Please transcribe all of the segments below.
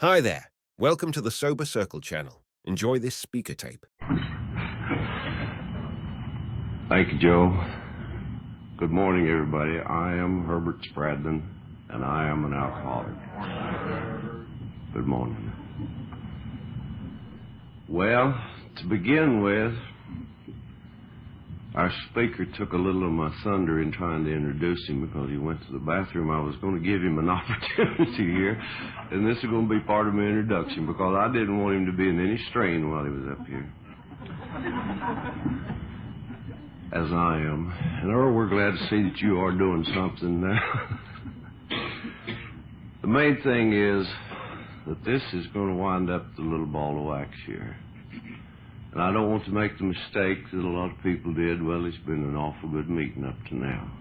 Hi there. Welcome to the Sober Circle channel. Enjoy this speaker tape. Thank you, Joe. Good morning, everybody. I am Herbert Spradlin, and I am an alcoholic. Good morning. Well, to begin with, our speaker took a little of my thunder in trying to introduce him because he went to the bathroom. I was going to give him an opportunity here, and this is going to be part of my introduction because I didn't want him to be in any strain while he was up here. As I am. And Earl, we're glad to see that you are doing something now. The main thing is that this is going to wind up the little ball of wax here. And I don't want to make the mistake that a lot of people did. Well, it's been an awful good meeting up to now.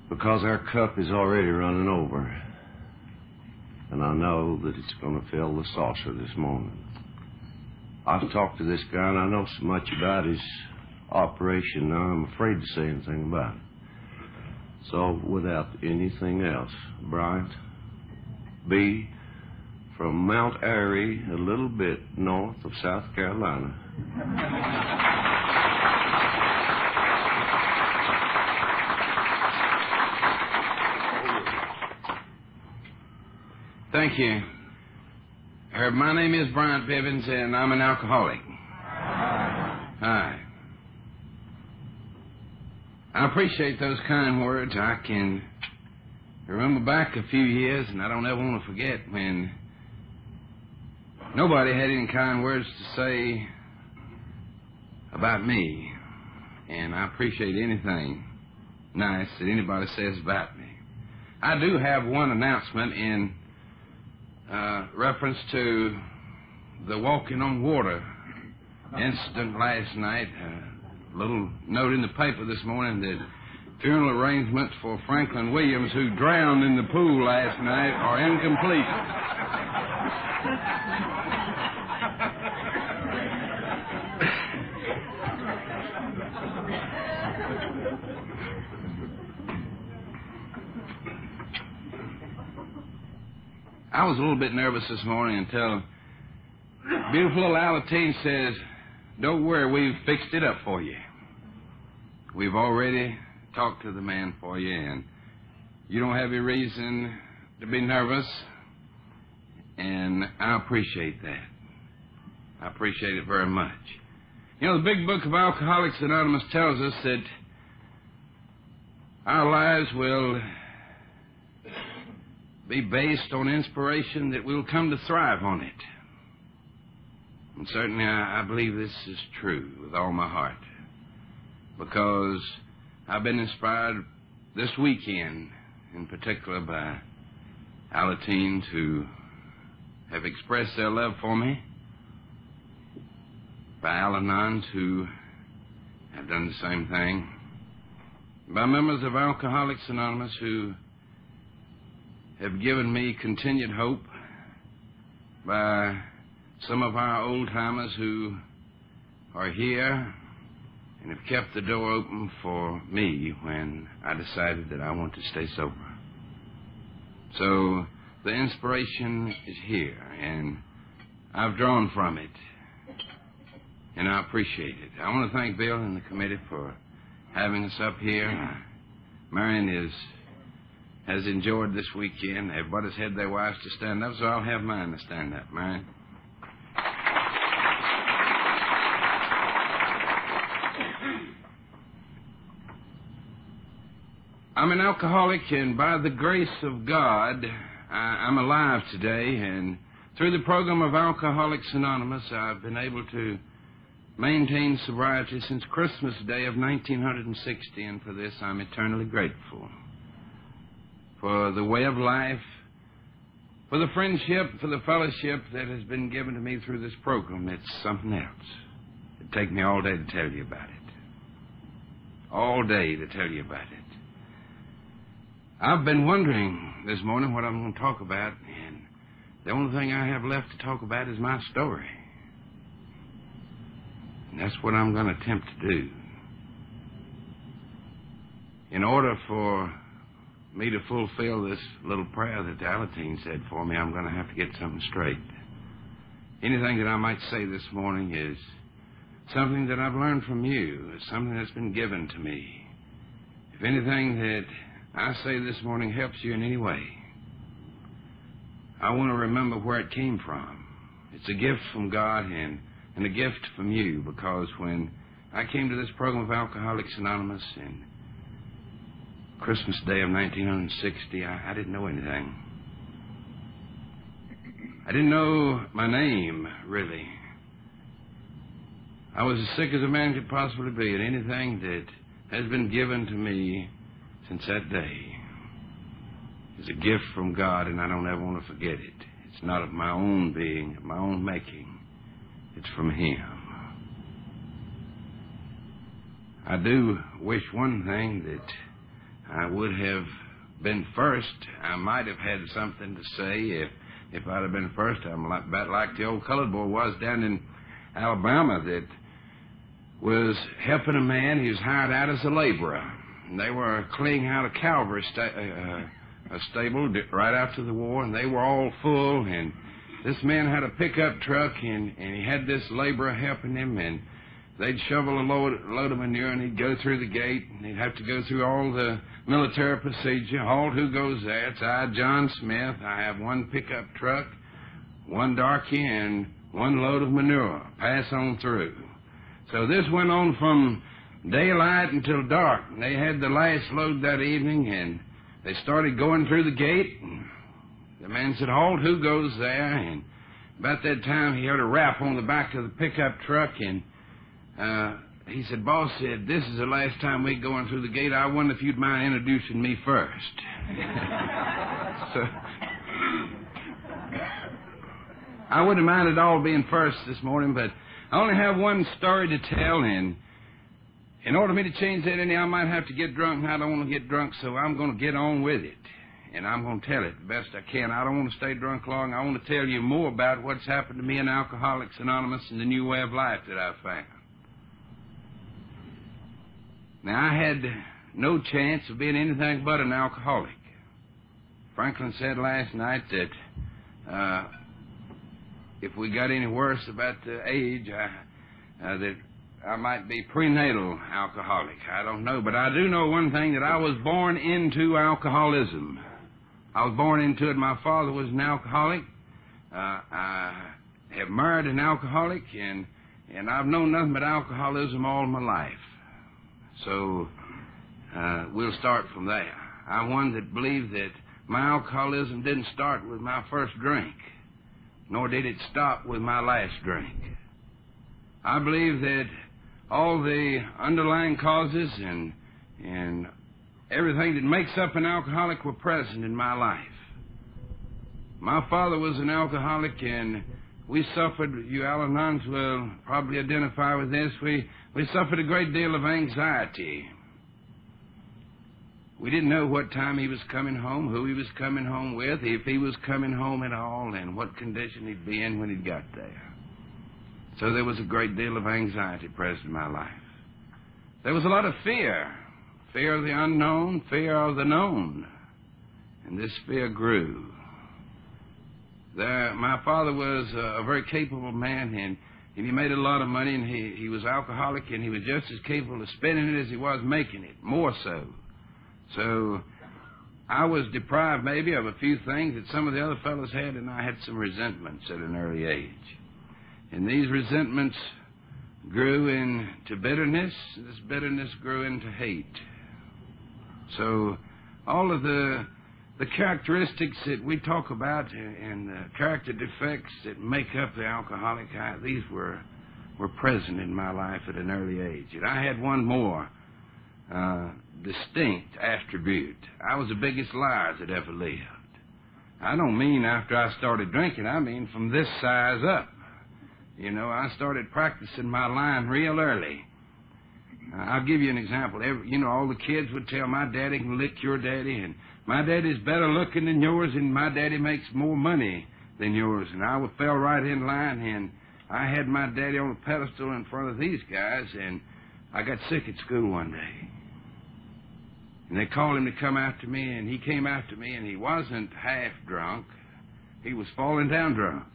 Because our cup is already running over. And I know that it's going to fill the saucer this morning. I've talked to this guy, and I know so much about his operation now, I'm afraid to say anything about it. So, without anything else, Bryant B., from Mount Airy, a little bit north of South Carolina. Thank you. Herb, my name is Bryant Bivens, and I'm an alcoholic. Hi. I appreciate those kind words. I can remember back a few years, and I don't ever want to forget when nobody had any kind words to say about me. And I appreciate anything nice that anybody says about me. I do have one announcement in reference to the walking on water incident last night. A little note in the paper this morning that funeral arrangements for Franklin Williams, who drowned in the pool last night, are incomplete. I was a little bit nervous this morning until beautiful little Alatine says, "Don't worry, we've fixed it up for you. We've already talked to the man for you, and you don't have any reason to be nervous." And I appreciate that. I appreciate it very much. You know, the big book of Alcoholics Anonymous tells us that our lives will be based on inspiration, that we'll come to thrive on it. And certainly I believe this is true with all my heart, because I've been inspired this weekend in particular by Alatines who have expressed their love for me, by Al-Anons who have done the same thing, by members of Alcoholics Anonymous who have given me continued hope, by some of our old-timers who are here and have kept the door open for me when I decided that I want to stay sober. So the inspiration is here, and I've drawn from it, and I appreciate it. I want to thank Bill and the committee for having us up here. Marion has enjoyed this weekend. Everybody's had their wives to stand up, so I'll have mine to stand up, Marion. I'm an alcoholic, and by the grace of God, I'm alive today, and through the program of Alcoholics Anonymous, I've been able to maintain sobriety since Christmas Day of 1960, and for this I'm eternally grateful. For the way of life, for the friendship, for the fellowship that has been given to me through this program. It's something else. It'd take me all day to tell you about it. All day to tell you about it. I've been wondering this morning what I'm going to talk about, and the only thing I have left to talk about is my story. And that's what I'm going to attempt to do. In order for me to fulfill this little prayer that the Alateen said for me, I'm going to have to get something straight. Anything that I might say this morning is something that I've learned from you. It's something that's been given to me. If anything that I say this morning helps you in any way, I want to remember where it came from. It's a gift from God and a gift from you, because when I came to this program of Alcoholics Anonymous in Christmas Day of 1960, I didn't know anything. I didn't know my name, really. I was as sick as a man could possibly be, and anything that has been given to me since that day is a gift from God, and I don't ever want to forget it. It's not of my own being, of my own making. It's from Him. I do wish one thing, that I would have been first. I might have had something to say if I'd have been first. I'm about like the old colored boy was down in Alabama that was helping a man. He was hired out as a laborer. And they were cleaning out a cavalry stable right after the war, and they were all full. And this man had a pickup truck, and he had this laborer helping him, and they'd shovel a load of manure, and he'd go through the gate, and he'd have to go through all the military procedure. Halt, who goes there? It's I, John Smith. I have one pickup truck, one darky, and one load of manure. Pass on through. So this went on from daylight until dark. They had the last load that evening, and they started going through the gate. And the man said, halt, who goes there? And about that time, he heard a rap on the back of the pickup truck, and he said, boss said, this is the last time we're going through the gate. I wonder if you'd mind introducing me first. So I wouldn't mind at all being first this morning, but I only have one story to tell, and in order for me to change that I might have to get drunk, and I don't want to get drunk, so I'm going to get on with it, and I'm going to tell it the best I can. I don't want to stay drunk long. I want to tell you more about what's happened to me in Alcoholics Anonymous and the new way of life that I've found. Now, I had no chance of being anything but an alcoholic. Franklin said last night that if we got any worse about the age, that I might be prenatal alcoholic. I don't know, but I do know one thing, that I was born into alcoholism. I was born into it. My father was an alcoholic. I have married an alcoholic, and I've known nothing but alcoholism all my life. So we'll start from there. I'm one that believes that my alcoholism didn't start with my first drink, nor did it stop with my last drink. I believe that all the underlying causes and everything that makes up an alcoholic were present in my life. My father was an alcoholic, and we suffered, you Al-Anons will probably identify with this, we suffered a great deal of anxiety. We didn't know what time he was coming home, who he was coming home with, if he was coming home at all, and what condition he'd be in when he got there. So there was a great deal of anxiety present in my life. There was a lot of fear. Fear of the unknown, fear of the known. And this fear grew. My father was a very capable man, and he made a lot of money, and he was alcoholic, and he was just as capable of spending it as he was making it, more so. So I was deprived maybe of a few things that some of the other fellows had, and I had some resentments at an early age. And these resentments grew into bitterness. This bitterness grew into hate. So all of the characteristics that we talk about and the character defects that make up the alcoholic, these were present in my life at an early age. And I had one more distinct attribute. I was the biggest liar that ever lived. I don't mean after I started drinking. I mean from this size up. You know, I started practicing my lying real early. I'll give you an example. All the kids would tell, my daddy can lick your daddy, and my daddy's better looking than yours, and my daddy makes more money than yours. And I fell right in line, and I had my daddy on a pedestal in front of these guys, and I got sick at school one day. And they called him to come after me, and he came after me, and he wasn't half drunk. He was falling down drunk.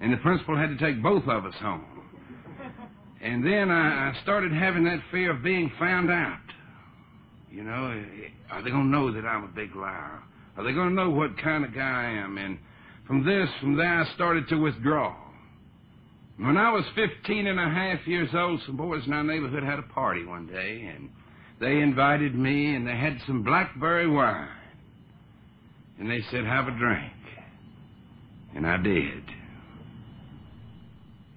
And the principal had to take both of us home. And then I started having that fear of being found out. You know, are they going to know that I'm a big liar? Are they going to know what kind of guy I am? And from there, I started to withdraw. When I was 15 and a half years old, some boys in our neighborhood had a party one day, and they invited me, and they had some blackberry wine. And they said, have a drink. And I did.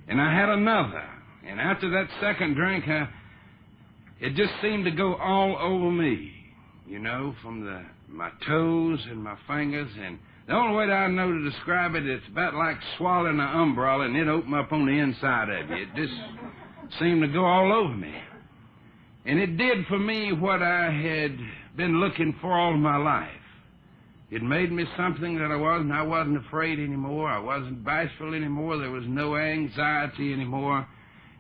And I had another. And after that second drink, it just seemed to go all over me, you know, from my toes and my fingers. And the only way that I know to describe it, it's about like swallowing an umbrella and it opened up on the inside of you. It just seemed to go all over me. And it did for me what I had been looking for all my life. It made me something that I wasn't. I wasn't afraid anymore. I wasn't bashful anymore. There was no anxiety anymore.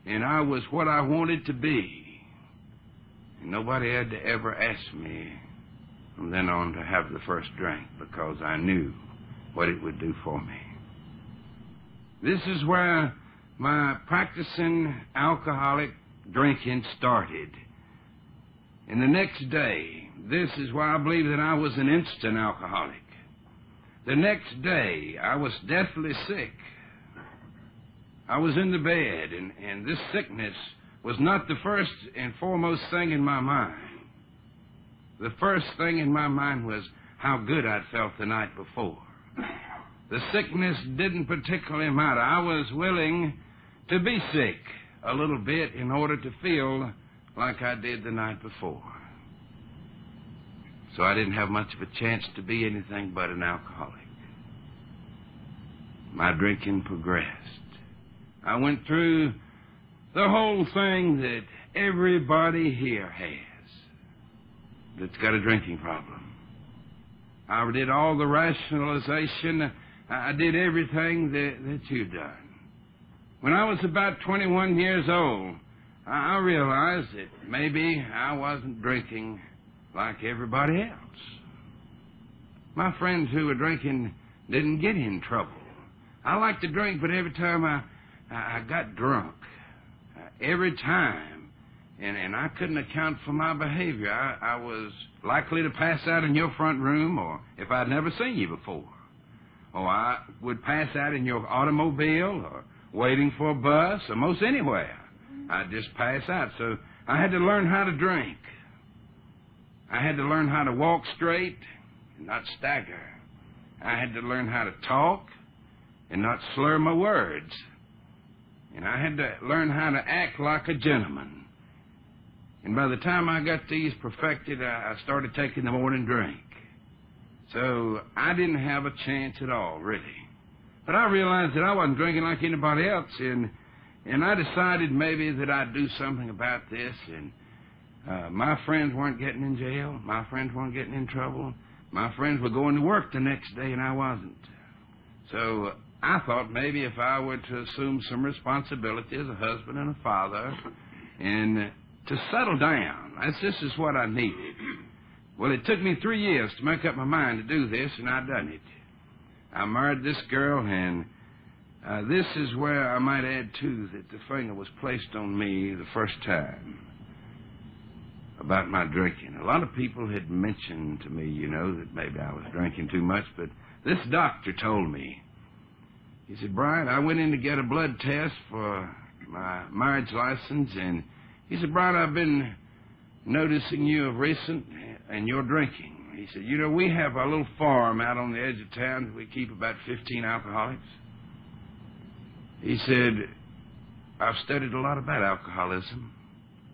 And I was what I wanted to be. And nobody had to ever ask me from then on to have the first drink because I knew what it would do for me. This is where my practicing alcoholic drinking started. And the next day, this is why I believe that I was an instant alcoholic. The next day, I was deathly sick. I was in the bed, and this sickness was not the first and foremost thing in my mind. The first thing in my mind was how good I'd felt the night before. The sickness didn't particularly matter. I was willing to be sick a little bit in order to feel like I did the night before. So I didn't have much of a chance to be anything but an alcoholic. My drinking progressed. I went through the whole thing that everybody here has that's got a drinking problem. I did all the rationalization. I did everything that you've done. When I was about 21 years old, I realized that maybe I wasn't drinking like everybody else. My friends who were drinking didn't get in trouble. I liked to drink, but every time I got drunk, every time, and I couldn't account for my behavior. I was likely to pass out in your front room, or if I'd never seen you before. Or I would pass out in your automobile, or waiting for a bus, or most anywhere. I'd just pass out. So I had to learn how to drink. I had to learn how to walk straight and not stagger. I had to learn how to talk and not slur my words. And I had to learn how to act like a gentleman. And by the time I got these perfected, I started taking the morning drink. So I didn't have a chance at all, really. But I realized that I wasn't drinking like anybody else, and I decided maybe that I'd do something about this. And my friends weren't getting in jail. My friends weren't getting in trouble. My friends were going to work the next day, and I wasn't. So I thought maybe if I were to assume some responsibility as a husband and a father and to settle down, this is what I needed. Well, it took me 3 years to make up my mind to do this, and I've done it. I married this girl, and this is where I might add, too, that the finger was placed on me the first time about my drinking. A lot of people had mentioned to me, you know, that maybe I was drinking too much, but this doctor told me. He said, Bryant, I went in to get a blood test for my marriage license, and he said, Bryant, I've been noticing you of recent and your drinking. He said, you know, we have a little farm out on the edge of town. We keep about 15 alcoholics. He said, I've studied a lot about alcoholism.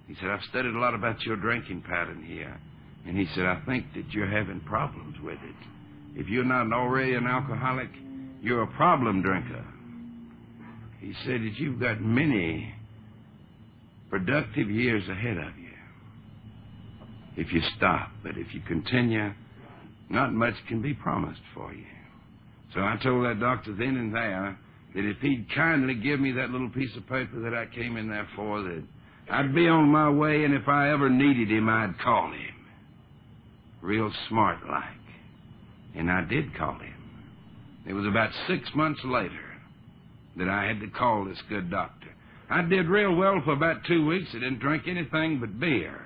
He said, I've studied a lot about your drinking pattern here. And he said, I think that you're having problems with it. If you're not already an alcoholic, you're a problem drinker. He said that you've got many productive years ahead of you if you stop. But if you continue, not much can be promised for you. So I told that doctor then and there that if he'd kindly give me that little piece of paper that I came in there for, that I'd be on my way, and if I ever needed him, I'd call him. real smart-like. And I did call him. It was about 6 months later that I had to call this good doctor. I did real well for about 2 weeks. I didn't drink anything but beer.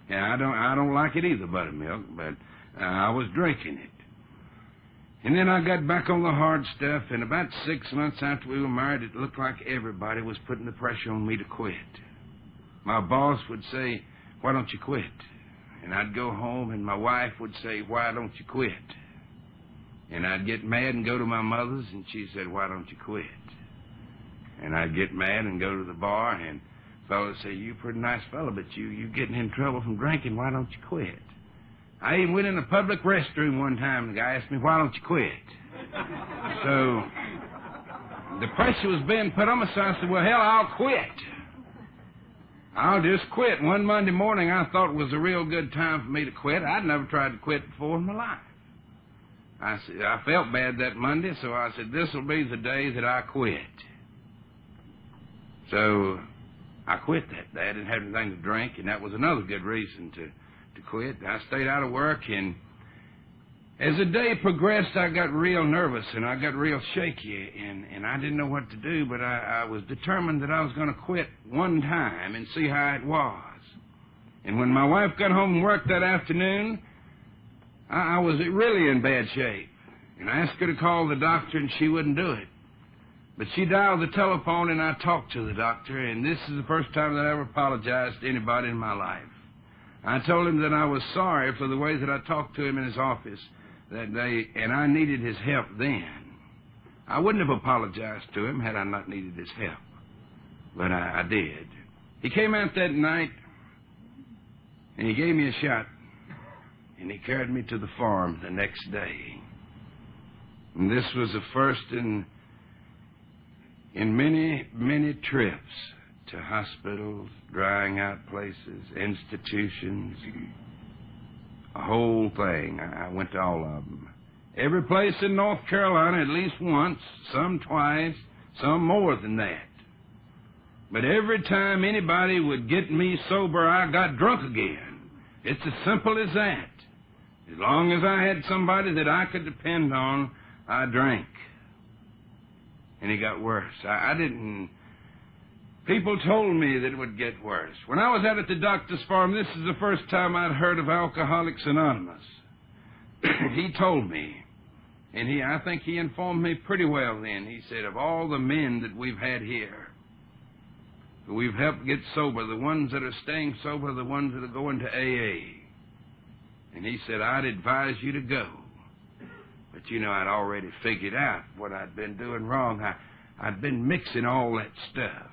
Yeah, I don't like it either, buttermilk, but I was drinking it. And then I got back on the hard stuff, and about 6 months after we were married, it looked like everybody was putting the pressure on me to quit. My boss would say, "Why don't you quit?" And I'd go home, and my wife would say, "Why don't you quit?" And I'd get mad and go to my mother's, and she said, "Why don't you quit?" And I'd get mad and go to the bar, and fellas say, "You pretty nice fella, but you getting in trouble from drinking. Why don't you quit?" I even went in a public restroom one time, and the guy asked me, "Why don't you quit?" So the pressure was being put on me, so I said, "Well, hell, I'll quit. I'll just quit." One Monday morning, I thought it was a real good time for me to quit. I'd never tried to quit before in my life. I felt bad that Monday, so I said, "This will be the day that I quit." So I quit that day. I didn't have anything to drink, and that was another good reason to quit. I stayed out of work, and as the day progressed, I got real nervous, and I got real shaky, and I didn't know what to do, but I was determined that I was going to quit one time and see how it was. And when my wife got home from work that afternoon, I was really in bad shape, and I asked her to call the doctor, and she wouldn't do it. But she dialed the telephone, and I talked to the doctor, and this is the first time that I ever apologized to anybody in my life. I told him that I was sorry for the way that I talked to him in his office that day, and I needed his help then. I wouldn't have apologized to him had I not needed his help, but I did. He came out that night, and he gave me a shot, and he carried me to the farm the next day. And this was the first in many, many trips to hospitals, drying out places, institutions, a whole thing. I went to all of them. Every place in North Carolina at least once, some twice, some more than that. But every time anybody would get me sober, I got drunk again. It's as simple as that. As long as I had somebody that I could depend on, I drank. And it got worse. I didn't... People told me that it would get worse. When I was out at the doctor's farm, this is the first time I'd heard of Alcoholics Anonymous. He told me, and I think he informed me pretty well then. He said, of all the men that we've had here, who we've helped get sober, the ones that are staying sober are the ones that are going to AA. And he said, I'd advise you to go. But, you know, I'd already figured out what I'd been doing wrong. I'd been mixing all that stuff.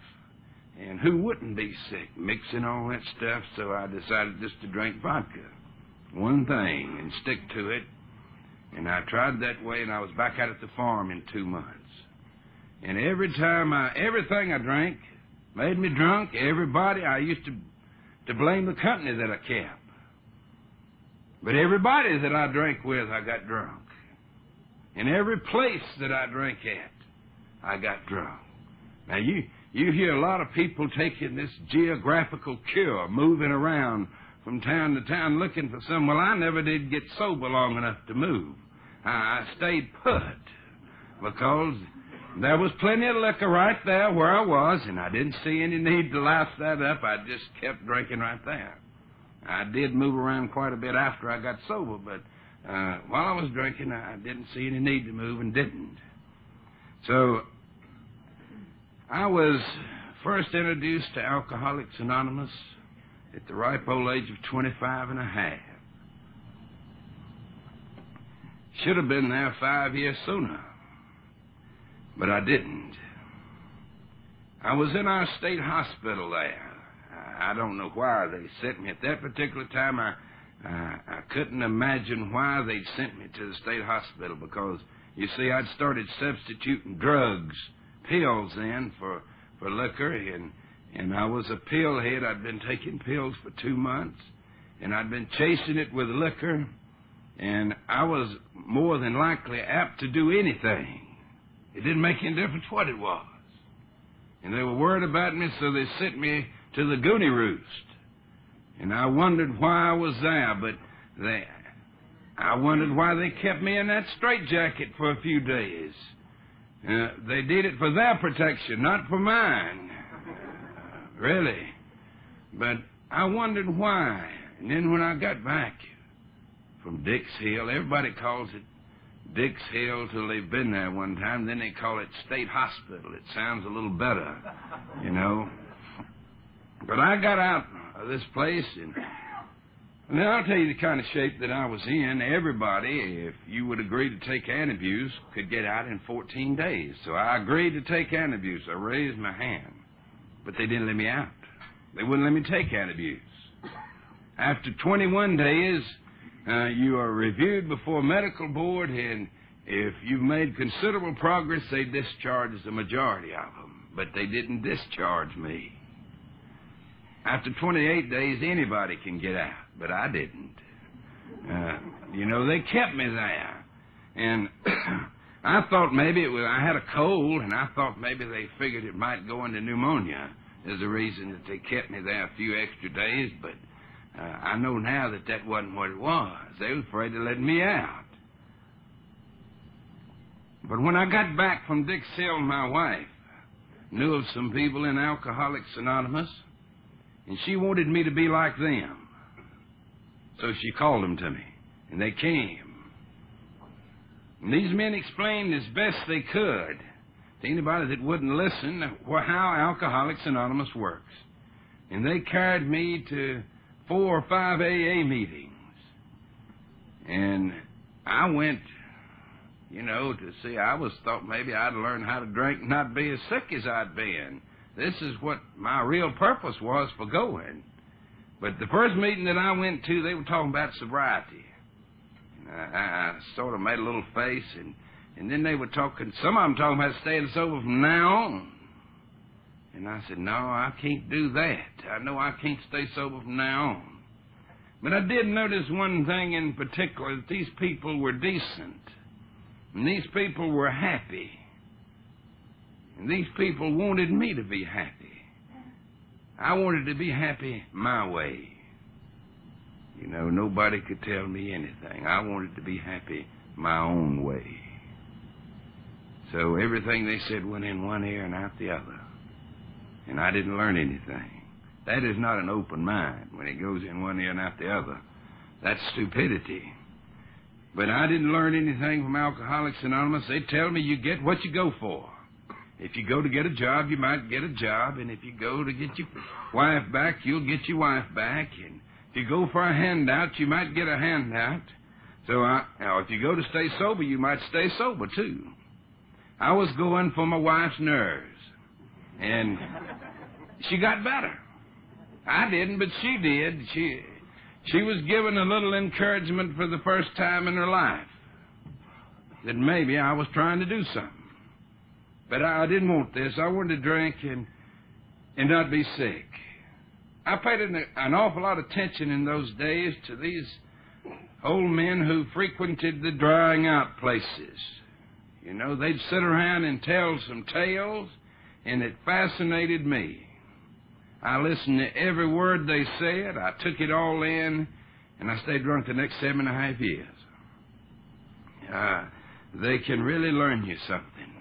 And who wouldn't be sick mixing all that stuff? So I decided just to drink vodka. One thing, and stick to it. And I tried that way, and I was back out at the farm in 2 months. And every time everything I drank made me drunk. Everybody, I used to blame the company that I kept. But everybody that I drank with, I got drunk. In every place that I drank at, I got drunk. Now, you hear a lot of people taking this geographical cure, moving around from town to town looking for some. Well, I never did get sober long enough to move. I stayed put because there was plenty of liquor right there where I was, and I didn't see any need to louse that up. I just kept drinking right there. I did move around quite a bit after I got sober, but while I was drinking, I didn't see any need to move and didn't. So I was first introduced to Alcoholics Anonymous at the ripe old age of 25 and a half. Should have been there 5 years sooner, but I didn't. I was in our state hospital there. I don't know why they sent me at that particular time. I couldn't imagine why they sent me to the state hospital because, you see, I'd started substituting drugs, pills then for liquor, and I was a pill head. I'd been taking pills for 2 months, and I'd been chasing it with liquor, and I was more than likely apt to do anything. It didn't make any difference what it was. And they were worried about me, so they sent me to the Goonie Roost. And I wondered why I was there, but I wondered why they kept me in that straitjacket for a few days. They did it for their protection, not for mine. Really. But I wondered why. And then when I got back from Dix Hill, everybody calls it Dix Hill till they've been there one time. Then they call it State Hospital. It sounds a little better, you know. But I got out of this place, and now I'll tell you the kind of shape that I was in. Everybody, if you would agree to take antabuse, could get out in 14 days. So I agreed to take antabuse. I raised my hand. But they didn't let me out. They wouldn't let me take antabuse. After 21 days, you are reviewed before a medical board, and if you've made considerable progress, they discharge the majority of them. But they didn't discharge me. After 28 days, anybody can get out, but I didn't. They kept me there. And I thought maybe I had a cold, and I thought maybe they figured it might go into pneumonia as the reason that they kept me there a few extra days, but I know now that that wasn't what it was. They were afraid to let me out. But when I got back from Dix Hill, my wife knew of some people in Alcoholics Anonymous, and she wanted me to be like them. So she called them to me, and they came. And these men explained as best they could to anybody that wouldn't listen how Alcoholics Anonymous works. And they carried me to 4 or 5 AA meetings. And I went, to see. I thought maybe I'd learn how to drink and not be as sick as I'd been. This is what my real purpose was for going. But the first meeting that I went to, they were talking about sobriety. And I sort of made a little face, and then they were talking, some of them talking about staying sober from now on. And I said, no, I can't do that. I know I can't stay sober from now on. But I did notice one thing in particular, that these people were decent. And these people were happy. And these people wanted me to be happy. I wanted to be happy my way. Nobody could tell me anything. I wanted to be happy my own way. So everything they said went in one ear and out the other. And I didn't learn anything. That is not an open mind when it goes in one ear and out the other. That's stupidity. But I didn't learn anything from Alcoholics Anonymous. They tell me you get what you go for. If you go to get a job, you might get a job. And if you go to get your wife back, you'll get your wife back. And if you go for a handout, you might get a handout. So if you go to stay sober, you might stay sober, too. I was going for my wife's nerves. And she got better. I didn't, but she did. She was given a little encouragement for the first time in her life that maybe I was trying to do something. But I didn't want this. I wanted to drink and not be sick. I paid an awful lot of attention in those days to these old men who frequented the drying out places. They'd sit around and tell some tales, and it fascinated me. I listened to every word they said. I took it all in, and I stayed drunk the next 7.5 years. They can really learn you something.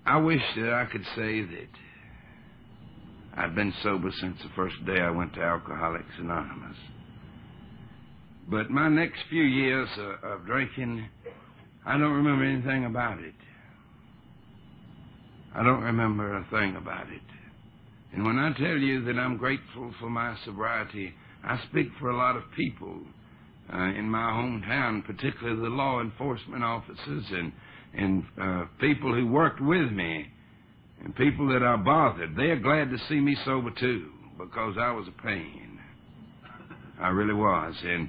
I wish that I could say that I'd been sober since the first day I went to Alcoholics Anonymous. But my next few years of drinking, I don't remember anything about it. I don't remember a thing about it. And when I tell you that I'm grateful for my sobriety, I speak for a lot of people in my hometown, particularly the law enforcement officers and people who worked with me and people that I bothered. They're glad to see me sober, too, because I was a pain. I really was. And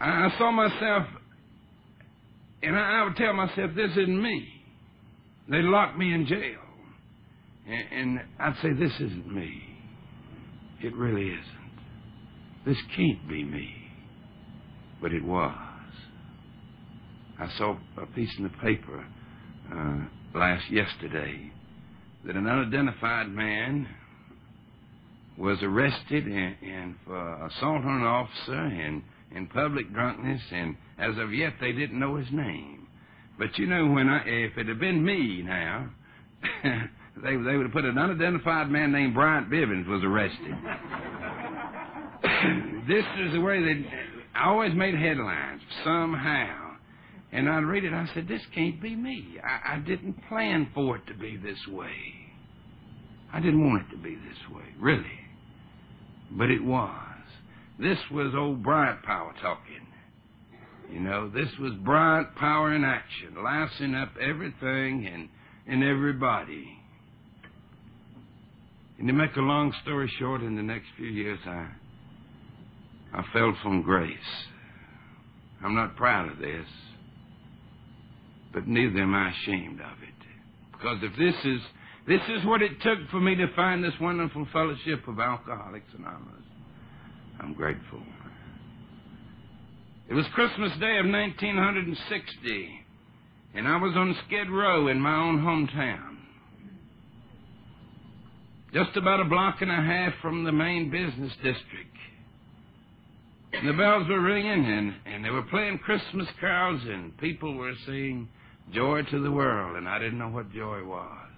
I saw myself, and I would tell myself, this isn't me. They locked me in jail. And I'd say, this isn't me. It really isn't. This can't be me. But it was. I saw a piece in the paper yesterday that an unidentified man was arrested and for assault on an officer and in public drunkenness, and as of yet they didn't know his name. But you know, if it had been me now, they would have put an unidentified man named Bryant Bivens was arrested. This is the way that I always made headlines somehow. And I'd read it, I said, this can't be me. I didn't plan for it to be this way. I didn't want it to be this way, really. But it was. This was old Bryant Power talking. You know, this was Bryant Power in action, lousing up everything and everybody. And to make a long story short, in the next few years, I fell from grace. I'm not proud of this, but neither am I ashamed of it. Because if this is what it took for me to find this wonderful fellowship of Alcoholics Anonymous, I'm grateful. It was Christmas Day of 1960, and I was on Skid Row in my own hometown, just about a block and a half from the main business district. And the bells were ringing, and they were playing Christmas carols, and people were singing Joy to the World, and I didn't know what joy was.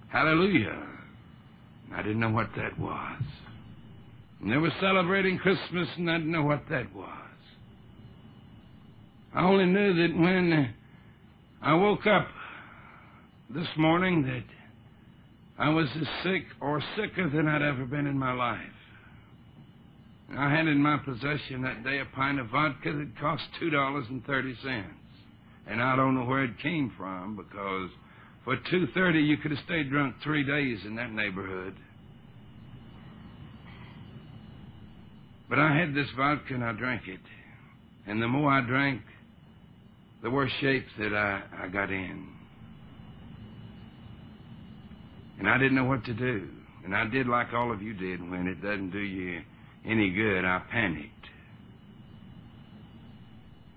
Hallelujah. And I didn't know what that was. And they were celebrating Christmas, and I didn't know what that was. I only knew that when I woke up this morning that I was as sick or sicker than I'd ever been in my life. I had in my possession that day a pint of vodka that cost $2.30. And I don't know where it came from, because for $2.30 you could have stayed drunk 3 days in that neighborhood. But I had this vodka and I drank it. And the more I drank, the worse shape that I got in. And I didn't know what to do. And I did like all of you did when it doesn't do you any good. I panicked.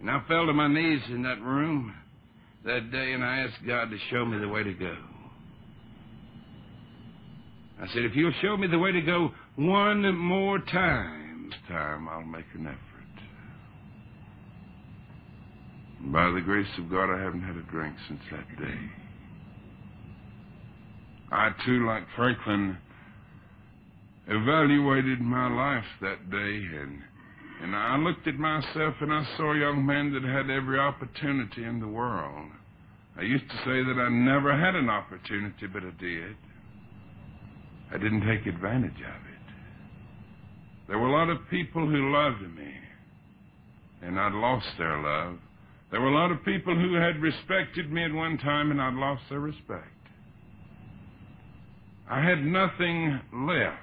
And I fell to my knees in that room that day, and I asked God to show me the way to go. I said, if you'll show me the way to go one more time, this time I'll make an effort. And by the grace of God, I haven't had a drink since that day. I, too, like Franklin, evaluated my life that day, and I looked at myself and I saw a young man that had every opportunity in the world. I used to say that I never had an opportunity, but I did. I didn't take advantage of it. There were a lot of people who loved me, and I'd lost their love. There were a lot of people who had respected me at one time, and I'd lost their respect. I had nothing left.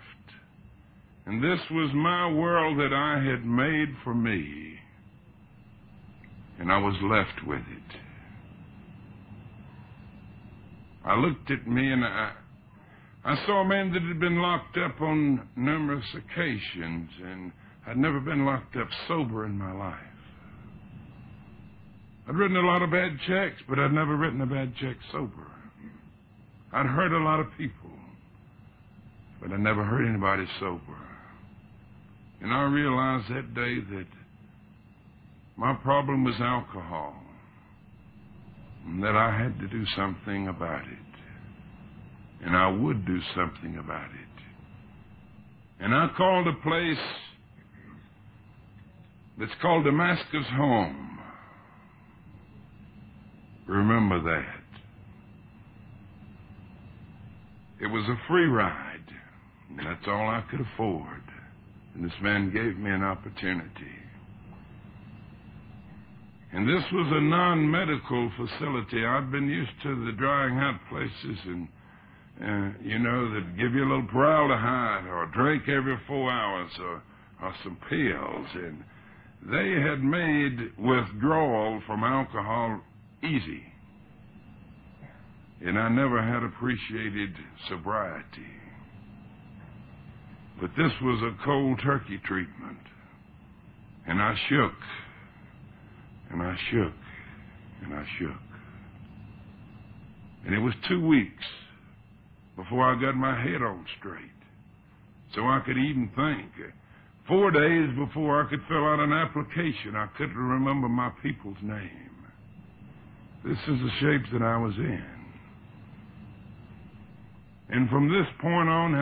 And this was my world that I had made for me. And I was left with it. I looked at me and I saw a man that had been locked up on numerous occasions, and I'd never been locked up sober in my life. I'd written a lot of bad checks, but I'd never written a bad check sober. I'd hurt a lot of people, but I never hurt anybody sober. And I realized that day that my problem was alcohol, and that I had to do something about it. And I would do something about it. And I called a place that's called Damascus Home. Remember that. It was a free ride, and that's all I could afford. And this man gave me an opportunity. And this was a non-medical facility. I'd been used to the drying out places and, that give you a little formaldehyde or a drink every 4 hours or some pills. And they had made withdrawal from alcohol easy. And I never had appreciated sobriety. But this was a cold turkey treatment. And I shook. And I shook. And I shook. And it was 2 weeks before I got my head on straight. so I could even think. 4 days before I could fill out an application, I couldn't remember my people's name. This is the shape that I was in. And from this point on,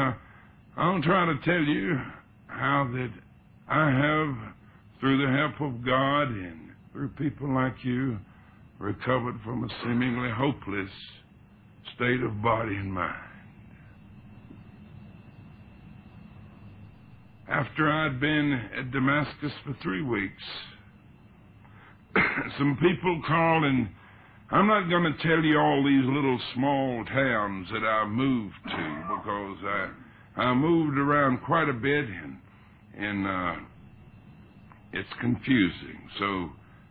I'll try to tell you how that I have, through the help of God and through people like you, recovered from a seemingly hopeless state of body and mind. After I'd been at Damascus for 3 weeks, some people called, and I'm not going to tell you all these little small towns that I moved to, because I moved around quite a bit, and it's confusing. So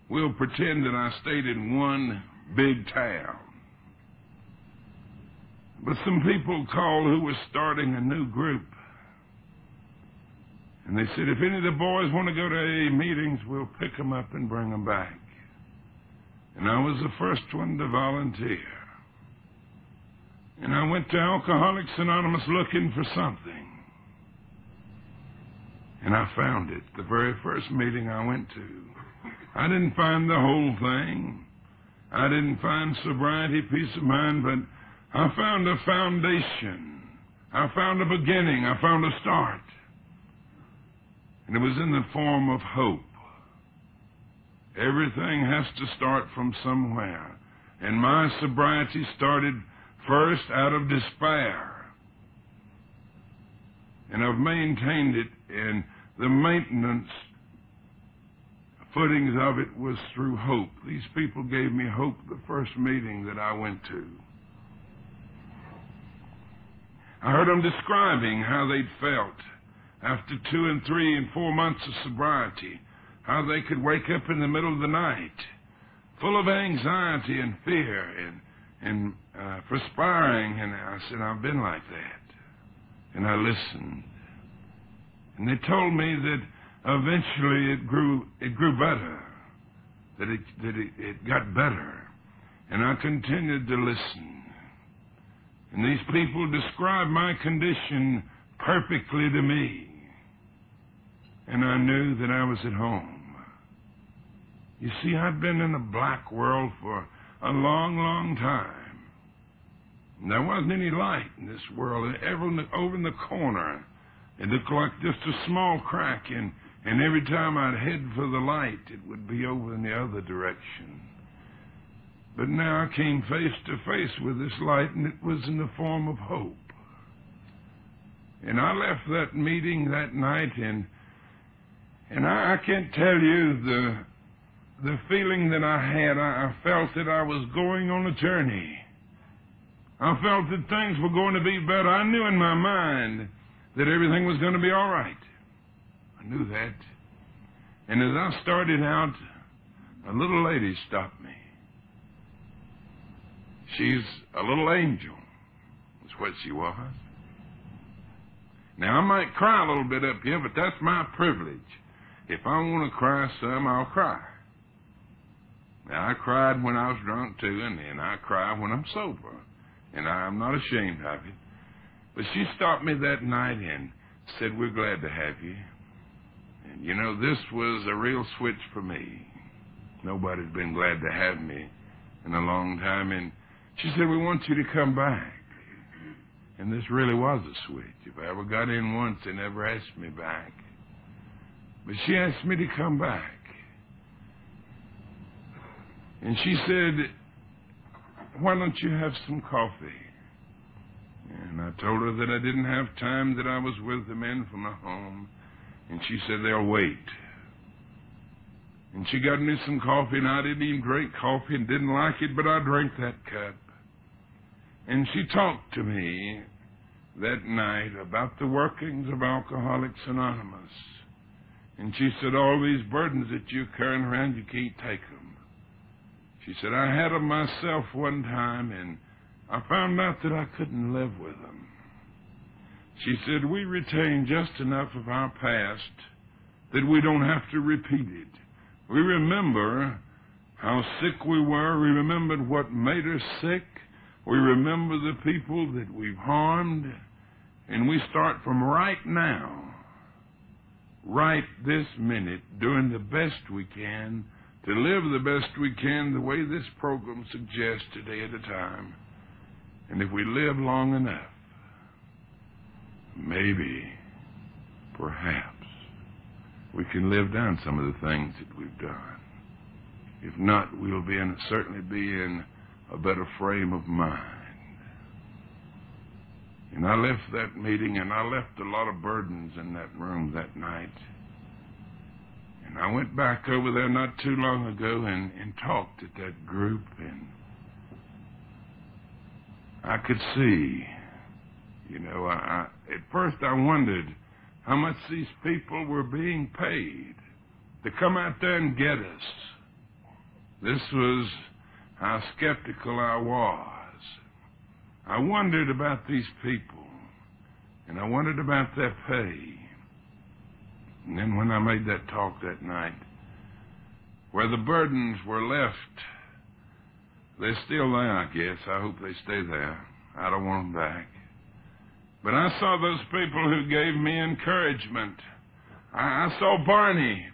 we'll pretend that I stayed in one big town. But some people called who were starting a new group. And they said, if any of the boys want to go to AA meetings, we'll pick them up and bring them back. And I was the first one to volunteer. And I went to Alcoholics Anonymous looking for something. And I found it the very first meeting I went to. I didn't find the whole thing. I didn't find sobriety, peace of mind, but I found a foundation. I found a beginning. I found a start. And it was in the form of hope. Everything has to start from somewhere. And my sobriety started first out of despair. And I've maintained it, and the maintenance footings of it was through hope. These people gave me hope the first meeting that I went to. I heard them describing how they'd felt after 2 and 3 and 4 months of sobriety, how they could wake up in the middle of the night full of anxiety and fear and perspiring. And I said, I've been like that. And I listened. And they told me that eventually it grew better, that it got better. And I continued to listen. And these people described my condition perfectly to me. And I knew that I was at home. You see, I'd been in a black world for a long, long time. And there wasn't any light in this world. And over in the corner, it looked like just a small crack, and every time I'd head for the light, it would be over in the other direction. But now I came face to face with this light, and it was in the form of hope. And I left that meeting that night, and I can't tell you the feeling that I had. I felt that I was going on a journey. I felt that things were going to be better. I knew in my mind that everything was going to be all right. I knew that. And as I started out, a little lady stopped me. She's a little angel, is what she was. Now, I might cry a little bit up here, but that's my privilege. If I want to cry some, I'll cry. Now, I cried when I was drunk, too, and I cry when I'm sober. And I'm not ashamed of it. But she stopped me that night and said, we're glad to have you. And, you know, this was a real switch for me. Nobody's been glad to have me in a long time. And she said, we want you to come back. And this really was a switch. If I ever got in once, they never asked me back. But she asked me to come back. And she said, why don't you have some coffee? And I told her that I didn't have time, that I was with the men from my home. And she said, they'll wait. And she got me some coffee, and I didn't even drink coffee and didn't like it, but I drank that cup. And she talked to me that night about the workings of Alcoholics Anonymous. And she said, all these burdens that you're carrying around, you can't take them. She said, I had them myself one time, and I found out that I couldn't live with them. She said, we retain just enough of our past that we don't have to repeat it. We remember how sick we were. We remembered what made us sick. We remember the people that we've harmed. and we start from right now, right this minute, doing the best we can to live the best we can the way this program suggests, a day at a time. And if we live long enough, maybe, perhaps, we can live down some of the things that we've done. If not, we'll certainly be in a better frame of mind. And I left that meeting, and I left a lot of burdens in that room that night. And I went back over there not too long ago and talked at that group, and I could see, at first I wondered how much these people were being paid to come out there and get us. This was how skeptical I was. I wondered about these people, and I wondered about their pay. And then when I made that talk that night, where the burdens were left, they're still there, I guess. I hope they stay there. I don't want them back. But I saw those people who gave me encouragement. I saw Barney,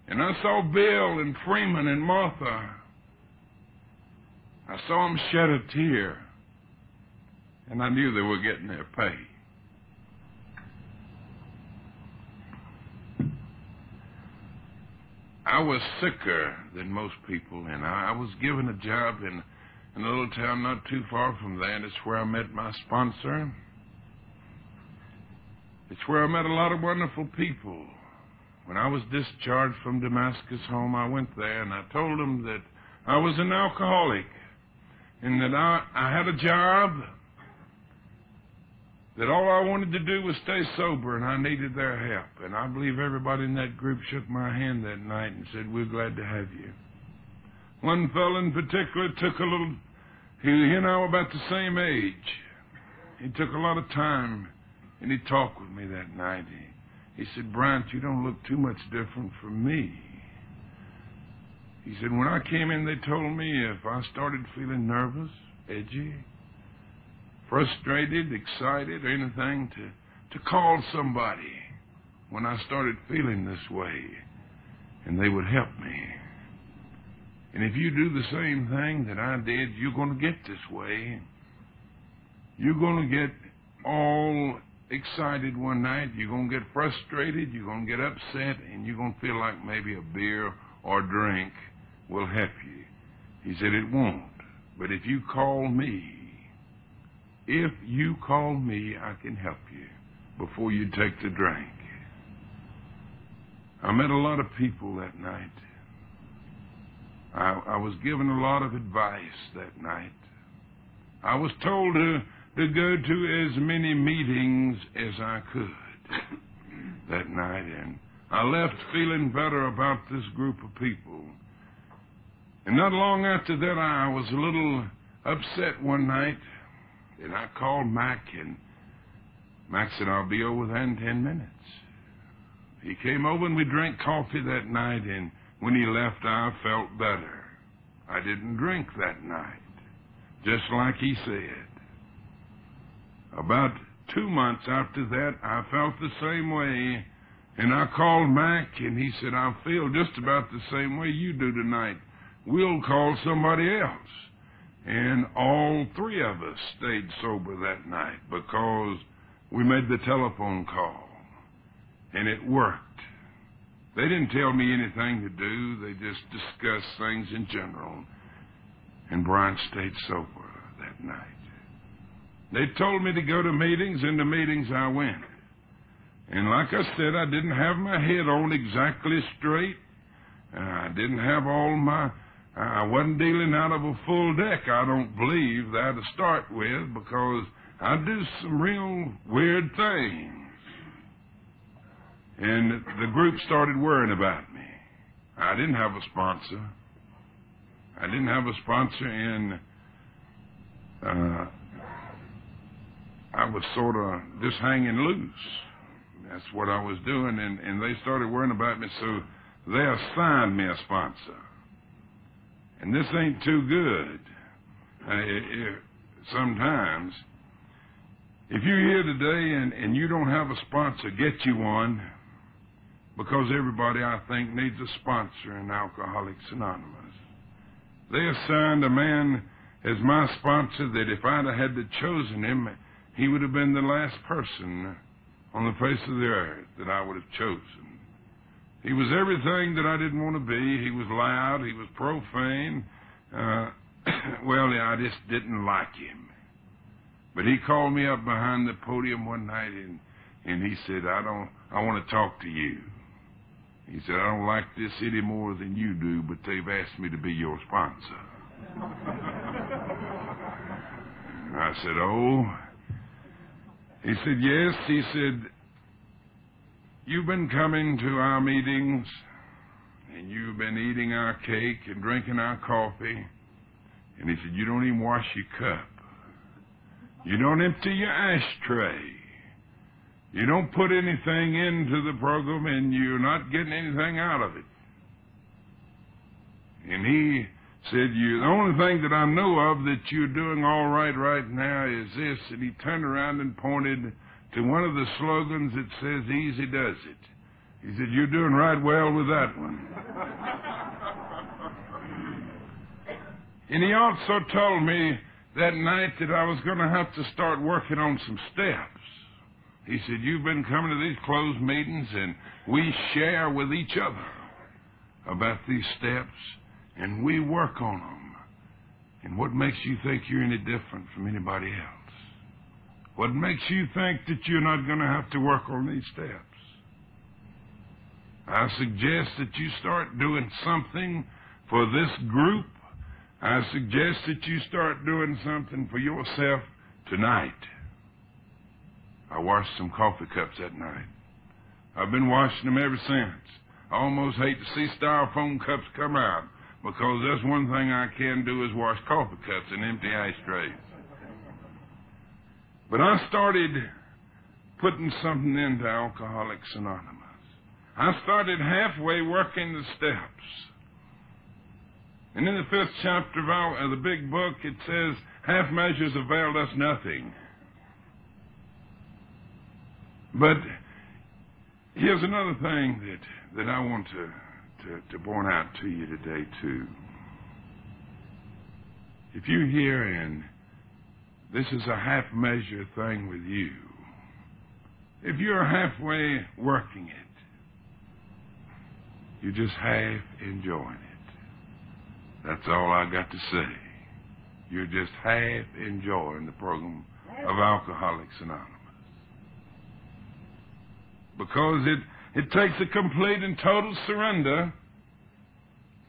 and I saw Bill and Freeman and Martha. I saw them shed a tear, and I knew they were getting their pay. I was sicker than most people, and I was given a job in a little town not too far from there, and it's where I met my sponsor. It's where I met a lot of wonderful people. When I was discharged from Damascus home, I went there, and I told them that I was an alcoholic, and that I had a job, that all I wanted to do was stay sober, and I needed their help. And I believe everybody in that group shook my hand that night and said, "We're glad to have you." One fellow in particular took a little, he and I were about the same age. He took a lot of time, and he talked with me that night. He said, "Bryant, you don't look too much different from me." He said, "When I came in, they told me if I started feeling nervous, edgy, frustrated, excited, or anything, to call somebody when I started feeling this way, and they would help me. And if you do the same thing that I did, you're going to get this way. You're going to get all excited one night, you're going to get frustrated, you're going to get upset, and you're going to feel like maybe a beer or drink will help you." He said, "It won't. But if you call me, I can help you before you take the drink." I met a lot of people that night. I was given a lot of advice that night. I was told to go to as many meetings as I could that night, and I left feeling better about this group of people. And not long after that, I was a little upset one night, and I called Mac, and Mac said, "I'll be over there in 10 minutes. He came over, and we drank coffee that night, and when he left, I felt better. I didn't drink that night, just like he said. About 2 months after that, I felt the same way, and I called Mac, and he said, "I feel just about the same way you do tonight. We'll call somebody else." And all three of us stayed sober that night because we made the telephone call, and it worked. They didn't tell me anything to do. They just discussed things in general, and Bryant stayed sober that night. They told me to go to meetings, and to meetings I went. And like I said, I didn't have my head on exactly straight. I didn't have I wasn't dealing out of a full deck, I don't believe, that to start with, because I do some real weird things. And the group started worrying about me. I didn't have a sponsor. And I was sort of just hanging loose. That's what I was doing, and they started worrying about me, so they assigned me a sponsor. And this ain't too good. Sometimes, If you're here today and you don't have a sponsor, get you one, because everybody, I think, needs a sponsor in Alcoholics Anonymous. They assigned a man as my sponsor that if I'd have had to chosen him, he would have been the last person on the face of the earth that I would have chosen. He was everything that I didn't want to be. He was loud. He was profane. Well, I just didn't like him. But he called me up behind the podium one night, and he said, I want to talk to you. He said, I don't like this any more than you do, but they've asked me to be your sponsor. I said, oh. He said, yes. He said, you've been coming to our meetings, and you've been eating our cake and drinking our coffee. And he said, you don't even wash your cup. You don't empty your ashtray. You don't put anything into the program, and you're not getting anything out of it. And he said, the only thing that I know of that you're doing all right now is this. And he turned around and pointed to one of the slogans that says, easy does it. He said, you're doing right well with that one. And he also told me that night that I was going to have to start working on some steps. He said, you've been coming to these closed meetings, and we share with each other about these steps, and we work on them. And what makes you think you're any different from anybody else? What makes you think that you're not going to have to work on these steps? I suggest that you start doing something for this group. I suggest that you start doing something for yourself tonight. I washed some coffee cups that night. I've been washing them ever since. I almost hate to see styrofoam cups come out, because that's one thing I can do is wash coffee cups and empty ashtrays. But I started putting something into Alcoholics Anonymous. I started halfway working the steps. And in the 5th chapter of the big book, it says, half measures availed us nothing. But here's another thing that I want to point out to you today, too. If you're here and this is a half-measure thing with you, if you're halfway working it, you're just half enjoying it. That's all I got to say. You're just half enjoying the program of Alcoholics Anonymous. Because it takes a complete and total surrender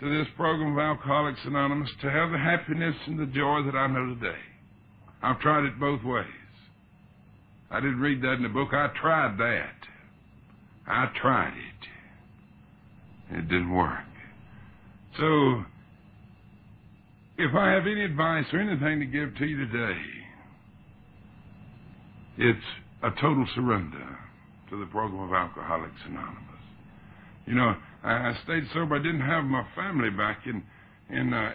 to this program of Alcoholics Anonymous to have the happiness and the joy that I know today. I've tried it both ways. I didn't read that in the book. I tried that. I tried it. It didn't work. So, if I have any advice or anything to give to you today, it's a total surrender to the program of Alcoholics Anonymous. You know, I stayed sober. I didn't have my family back, and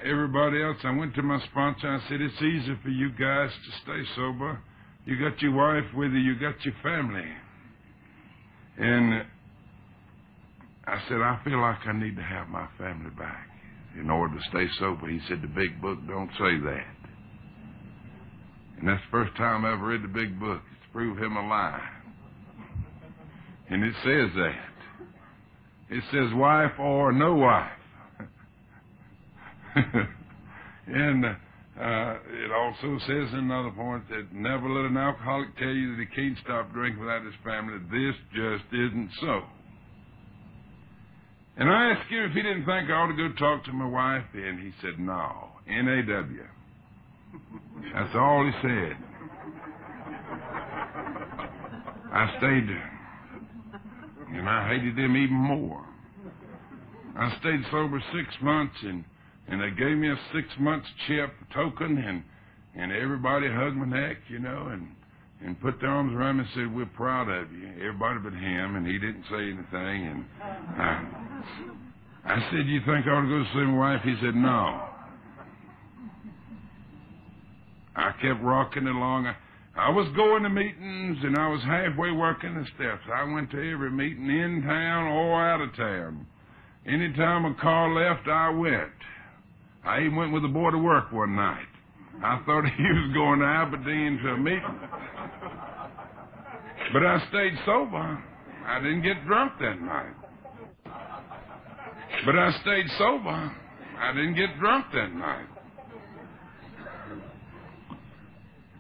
everybody else. I went to my sponsor. I said, it's easy for you guys to stay sober. You got your wife with you. You got your family. And I said, I feel like I need to have my family back in order to stay sober. He said, the big book don't say that. And that's the first time I ever read the big book. It's to prove him a lie. And it says that. It says wife or no wife. And it also says in another point that never let an alcoholic tell you that he can't stop drinking without his family. This just isn't so. And I asked him if he didn't think I ought to go talk to my wife, and he said no. N-A-W. That's all he said. I stayed there. And I hated them even more. I stayed sober 6 months, and they gave me a 6-month chip token, and everybody hugged my neck, you know, and put their arms around me and said, we're proud of you. Everybody but him, and he didn't say anything. And I said, you think I ought to go see my wife? He said, no. I kept rocking along. I was going to meetings, and I was halfway working the steps. I went to every meeting in town or out of town. Anytime a car left, I went. I even went with the boy to work one night. I thought he was going to Aberdeen to a meeting. But I stayed sober. I didn't get drunk that night. But I stayed sober. I didn't get drunk that night.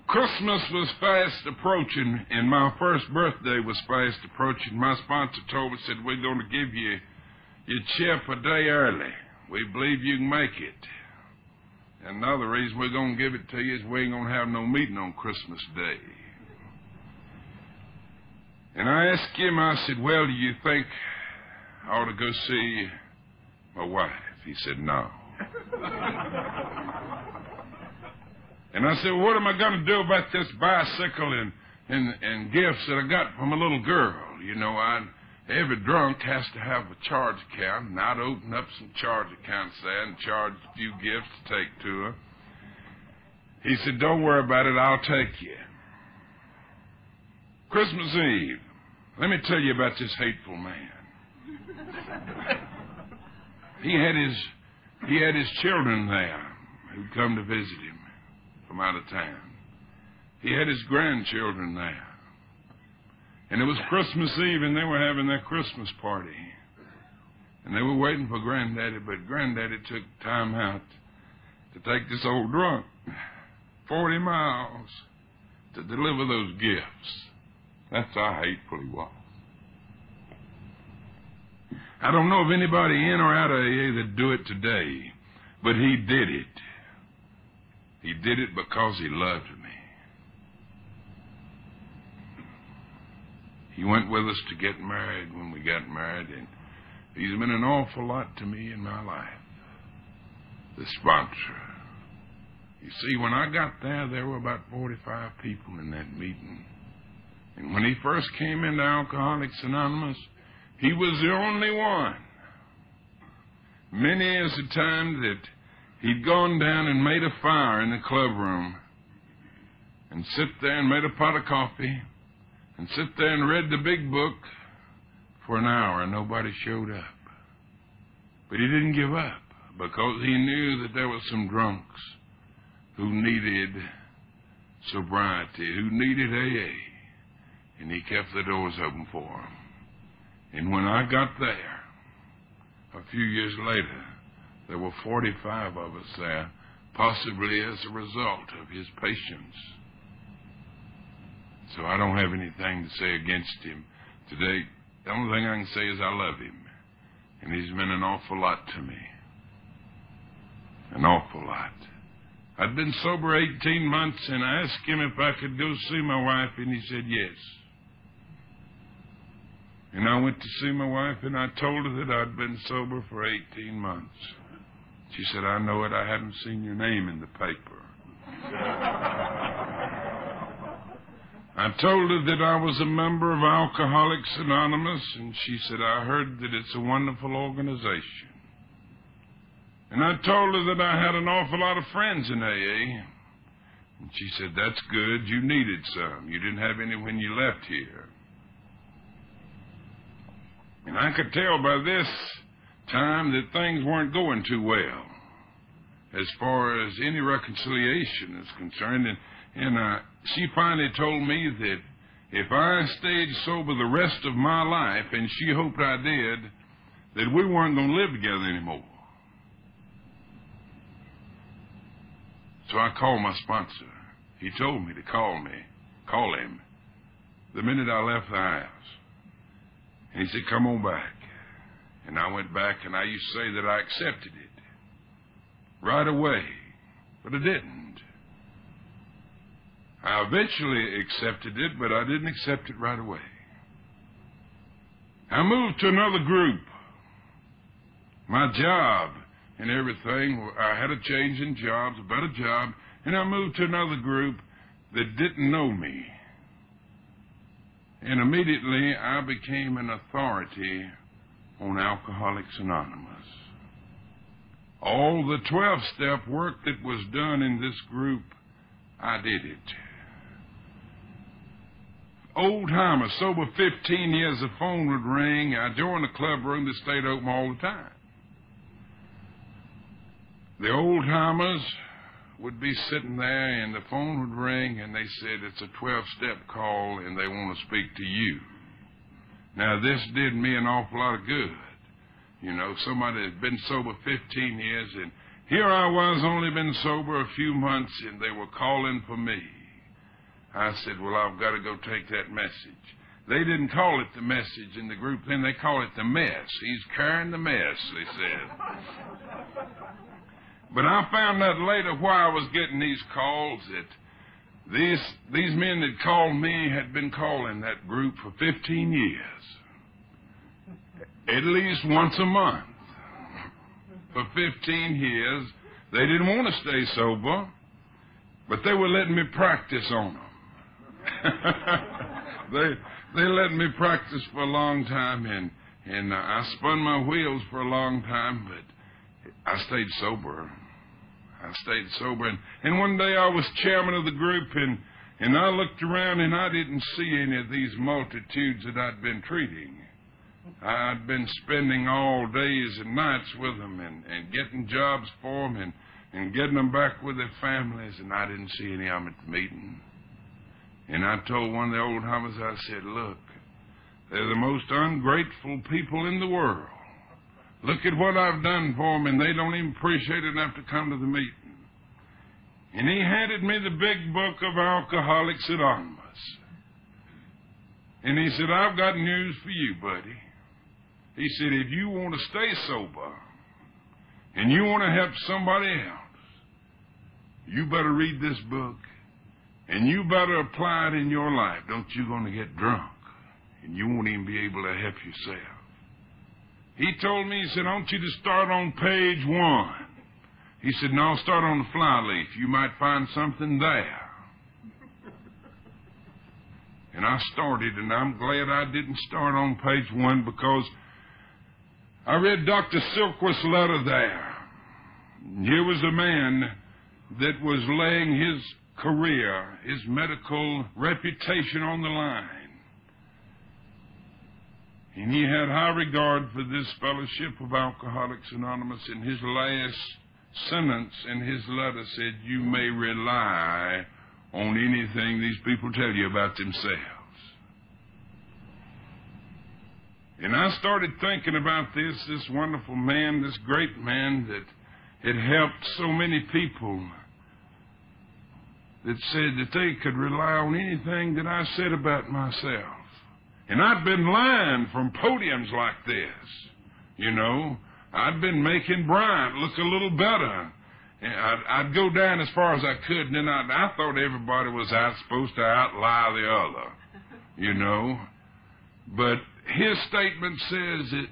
Christmas was fast approaching, and my first birthday was fast approaching. My sponsor told me, said, we're going to give you your chip a day early. We believe you can make it. And another reason we're going to give it to you is we ain't going to have no meeting on Christmas Day. And I asked him, I said, well, do you think I ought to go see my wife? He said, no. And I said, well, what am I going to do about this bicycle and gifts that I got from a little girl? You know, every drunk has to have a charge account, and I'd open up some charge accounts there and charge a few gifts to take to her. He said, don't worry about it, I'll take you. Christmas Eve, let me tell you about this hateful man. He had his children there who'd come to visit him from out of town. He had his grandchildren there. And it was Christmas Eve, and they were having their Christmas party. And they were waiting for Granddaddy, but Granddaddy took time out to take this old drunk 40 miles to deliver those gifts. That's how hateful he was. I don't know of anybody in or out of AA that do it today, but he did it. He did it because he loved me. He went with us to get married when we got married, and he's been an awful lot to me in my life. The sponsor. You see, when I got there were about 45 people in that meeting. And when he first came into Alcoholics Anonymous, he was the only one. Many is the time that he'd gone down and made a fire in the clubroom and sit there and made a pot of coffee and sit there and read the big book for an hour and nobody showed up. But he didn't give up because he knew that there were some drunks who needed sobriety, who needed AA, and he kept the doors open for them. And when I got there, a few years later, there were 45 of us there, possibly as a result of his patience. So I don't have anything to say against him today. The only thing I can say is I love him. And he's been an awful lot to me. An awful lot. I'd been sober 18 months, and I asked him if I could go see my wife, and he said yes. And I went to see my wife, and I told her that I'd been sober for 18 months. She said, I know it. I haven't seen your name in the paper. I told her that I was a member of Alcoholics Anonymous, and she said, I heard that it's a wonderful organization. And I told her that I had an awful lot of friends in AA. And she said, that's good. You needed some. You didn't have any when you left here. And I could tell by this time that things weren't going too well as far as any reconciliation is concerned. And she finally told me that if I stayed sober the rest of my life, and she hoped I did, that we weren't going to live together anymore. So I called my sponsor. He told me to call him, the minute I left the house. And he said, come on back. And I went back, and I used to say that I accepted it right away, but I didn't. I eventually accepted it, but I didn't accept it right away. I moved to another group. My job and everything, I had a change in jobs, a better job, and I moved to another group that didn't know me. And immediately I became an authority on Alcoholics Anonymous. All the 12-step work that was done in this group, I did it. old-timer, sober 15 years, the phone would ring. I joined the club room that stayed open all the time. The old-timers would be sitting there, and the phone would ring, and they said, it's a 12-step call, and they want to speak to you. Now, this did me an awful lot of good. You know, somebody had been sober 15 years, and here I was, only been sober a few months, and they were calling for me. I said, well, I've got to go take that message. They didn't call it the message in the group then. They call it the mess. He's carrying the mess, they said. But I found out later why I was getting these calls, that these men that called me had been calling that group for 15 years. At least once a month. For 15 years, they didn't want to stay sober, but they were letting me practice on them. They let me practice for a long time, and I spun my wheels for a long time, but I stayed sober. And one day I was chairman of the group, and I looked around, and I didn't see any of these multitudes that I'd been treating. I'd been spending all days and nights with them and getting jobs for them and getting them back with their families, and I didn't see any of them at the meeting. And I told one of the old timers, I said, look, they're the most ungrateful people in the world. Look at what I've done for them, and they don't even appreciate it enough to come to the meeting. And he handed me the big book of Alcoholics Anonymous. And he said, I've got news for you, buddy. He said, if you want to stay sober and you want to help somebody else, you better read this book and you better apply it in your life. Don't you going to get drunk and you won't even be able to help yourself. He told me, he said, I want you to start on page 1. He said, no, start on the flyleaf. You might find something there. And I started, and I'm glad I didn't start on page 1 because I read Dr. Silkworth's letter there. Here was a man that was laying his career, his medical reputation on the line. And he had high regard for this fellowship of Alcoholics Anonymous, and his last sentence in his letter said, you may rely on anything these people tell you about themselves. And I started thinking about this wonderful man, this great man that had helped so many people, that said that they could rely on anything that I said about myself. And I'd been lying from podiums like this, you know. I'd been making Bryant look a little better. And I'd go down as far as I could, and then I thought everybody was supposed to outlie the other, you know. But his statement says that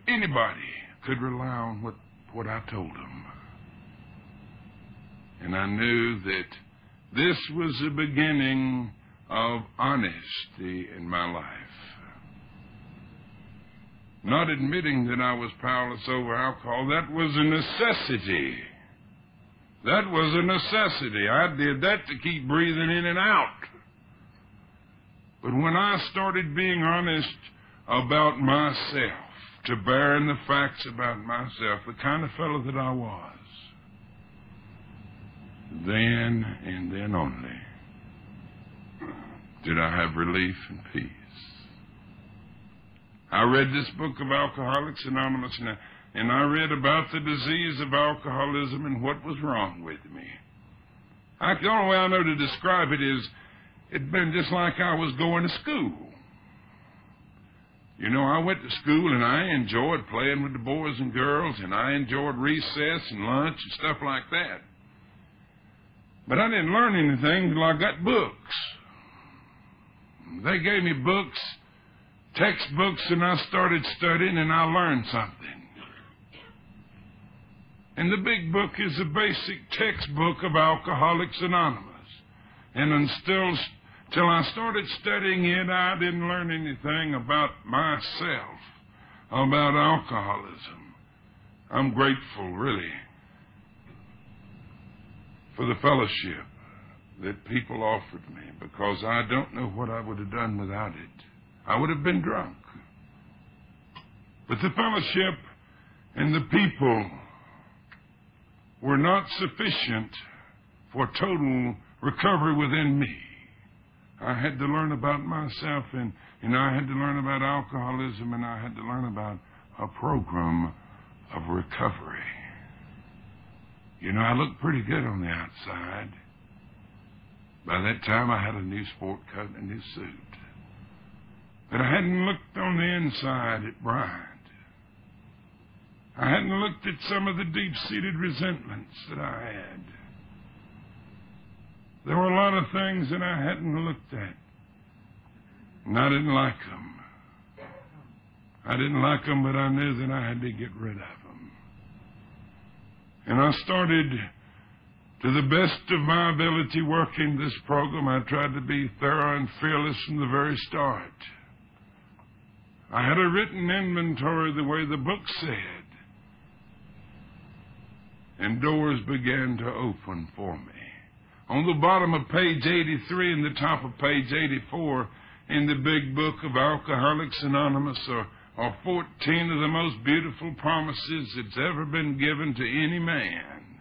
anybody could rely on what I told them. And I knew that this was the beginning of honesty in my life. Not admitting that I was powerless over alcohol, that was a necessity. That was a necessity. I did that to keep breathing in and out. But when I started being honest about myself, to bearing the facts about myself, the kind of fellow that I was, then and then only did I have relief and peace. I read this book of Alcoholics Anonymous, and I read about the disease of alcoholism and what was wrong with me. The only way I know to describe it is it'd been just like I was going to school. You know, I went to school and I enjoyed playing with the boys and girls, and I enjoyed recess and lunch and stuff like that. But I didn't learn anything until I got books. They gave me books, textbooks, and I started studying, and I learned something. And the big book is the basic textbook of Alcoholics Anonymous. And until I started studying it, I didn't learn anything about myself, about alcoholism. I'm grateful, really, for the fellowship that people offered me, because I don't know what I would have done without it. I would have been drunk. But the fellowship and the people were not sufficient for total recovery within me. I had to learn about myself, and I had to learn about alcoholism, and I had to learn about a program of recovery. You know, I looked pretty good on the outside. By that time, I had a new sport coat and a new suit. But I hadn't looked on the inside at Bryant. I hadn't looked at some of the deep-seated resentments that I had. There were a lot of things that I hadn't looked at, and I didn't like them. I didn't like them, but I knew that I had to get rid of them. And I started, to the best of my ability, working this program. I tried to be thorough and fearless from the very start. I had a written inventory the way the book said, and doors began to open for me. On the bottom of page 83 and the top of page 84 in the big book of Alcoholics Anonymous are 14 of the most beautiful promises that's ever been given to any man,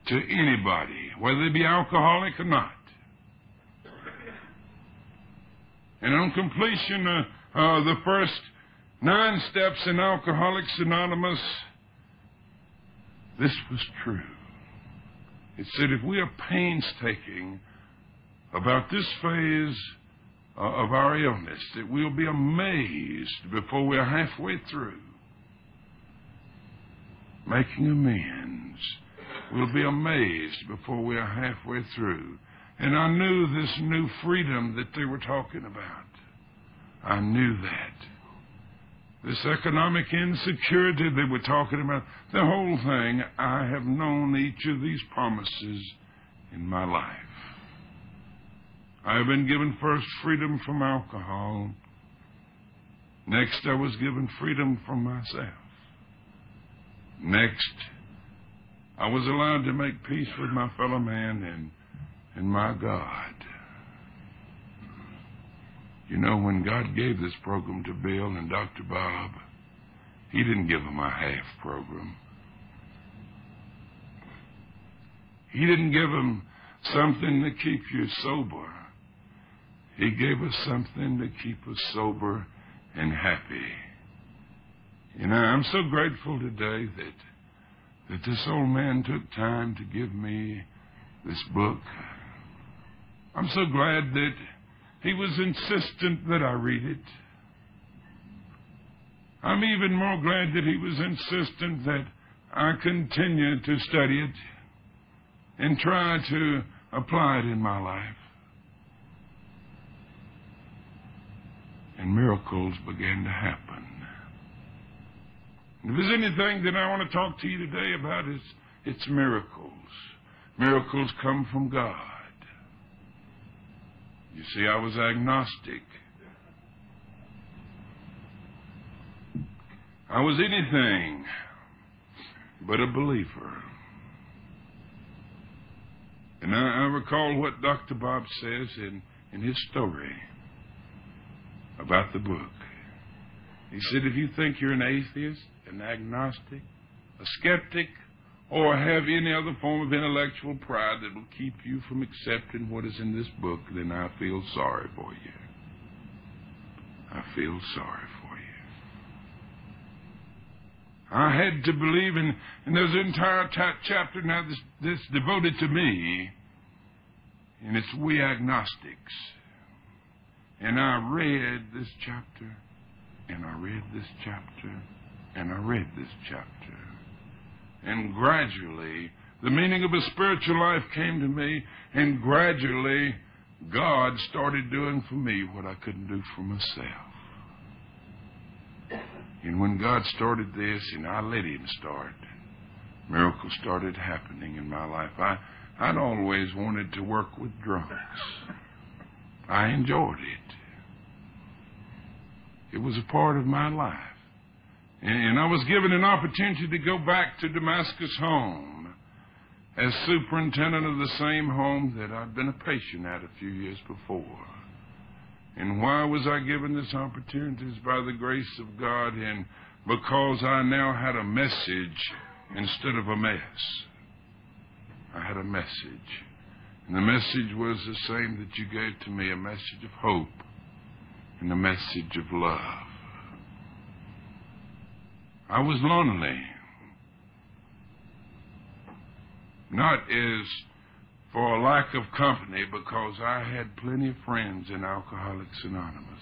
to anybody, whether they be alcoholic or not. And on completion of the first 9 steps in Alcoholics Anonymous, this was true. It said if we are painstaking about this phase of our illness, that we'll be amazed before we're halfway through making amends. We'll be amazed before we're halfway through. And I knew this new freedom that they were talking about. I knew that. This economic insecurity they were talking about, the whole thing, I have known each of these promises in my life. I have been given first freedom from alcohol. Next, I was given freedom from myself. Next, I was allowed to make peace with my fellow man and my God. You know, when God gave this program to Bill and Dr. Bob, He didn't give them a half program. He didn't give them something to keep you sober. He gave us something to keep us sober and happy. You know, I'm so grateful today that this old man took time to give me this book. I'm so glad that he was insistent that I read it. I'm even more glad that he was insistent that I continue to study it and try to apply it in my life. And miracles began to happen. If there's anything that I want to talk to you today about, it's miracles. Miracles come from God. You see, I was agnostic. I was anything but a believer. And I recall what Dr. Bob says in his story about the book. He said, if you think you're an atheist, an agnostic, a skeptic, or have any other form of intellectual pride that will keep you from accepting what is in this book, then I feel sorry for you. I feel sorry for you. I had to believe in there's an entire chapter now that's devoted to me, and it's We Agnostics. And I read this chapter, and I read this chapter, and I read this chapter. And gradually, the meaning of a spiritual life came to me, and gradually, God started doing for me what I couldn't do for myself. And when God started this, and I let Him start, miracles started happening in my life. I'd always wanted to work with drunks. I enjoyed it. It was a part of my life. And I was given an opportunity to go back to Damascus home as superintendent of the same home that I'd been a patient at a few years before. And why was I given this opportunity? It's by the grace of God, and because I now had a message instead of a mess. I had a message. And the message was the same that you gave to me, a message of hope and a message of love. I was lonely. Not as for a lack of company, because I had plenty of friends in Alcoholics Anonymous.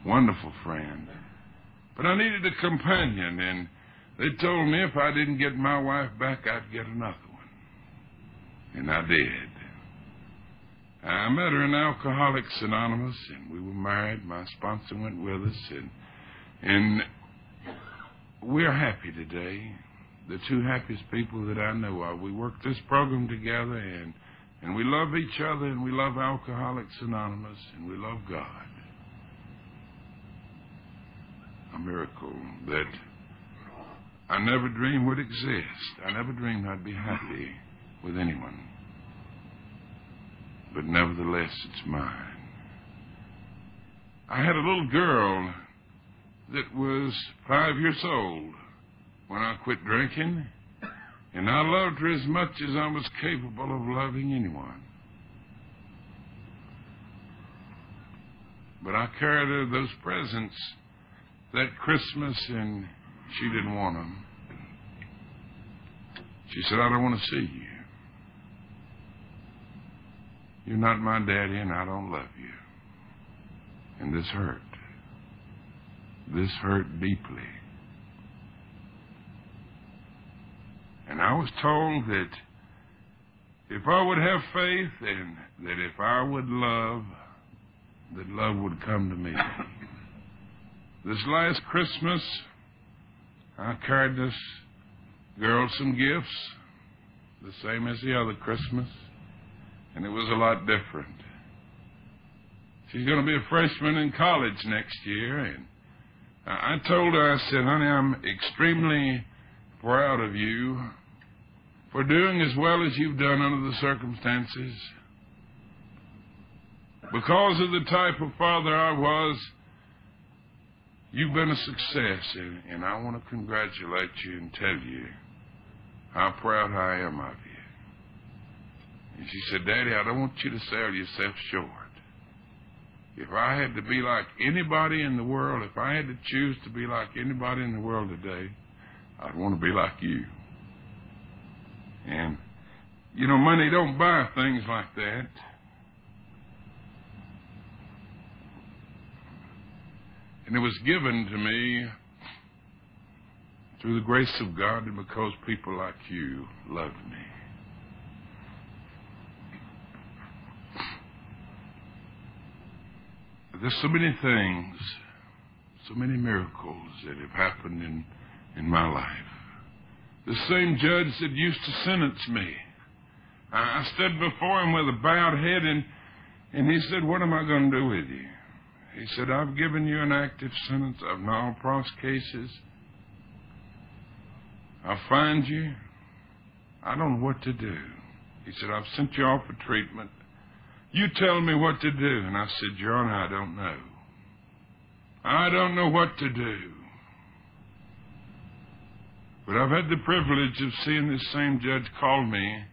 Wonderful friend. But I needed a companion, and they told me if I didn't get my wife back, I'd get another one. And I did. I met her in Alcoholics Anonymous, and we were married. My sponsor went with us, and we're happy today. The two happiest people that I know of. We work this program together, and we love each other, and we love Alcoholics Anonymous, and we love God. A miracle that I never dreamed would exist. I never dreamed I'd be happy with anyone. But nevertheless, it's mine. I had a little girl that was 5 years old when I quit drinking, and I loved her as much as I was capable of loving anyone. But I carried her those presents that Christmas, and she didn't want them. She said, I don't want to see you. You're not my daddy, and I don't love you. And this hurt. This hurt deeply. And I was told that if I would have faith and that if I would love, that love would come to me. This last Christmas, I carried this girl some gifts, the same as the other Christmas, and it was a lot different. She's going to be a freshman in college next year, and I told her, I said, honey, I'm extremely proud of you for doing as well as you've done under the circumstances. Because of the type of father I was, you've been a success, and I want to congratulate you and tell you how proud I am of you. And she said, Daddy, I don't want you to sell yourself short. If I had to be like anybody in the world, if I had to choose to be like anybody in the world today, I'd want to be like you. And, you know, money don't buy things like that. And it was given to me through the grace of God and because people like you loved me. There's so many things, so many miracles that have happened in my life. The same judge that used to sentence me, I stood before him with a bowed head, and he said, what am I going to do with you? He said, I've given you an active sentence of non-pros cases. I'll find you. I don't know what to do. He said, I've sent you off for treatment. You tell me what to do. And I said, Your Honor, I don't know. I don't know what to do. But I've had the privilege of seeing this same judge call me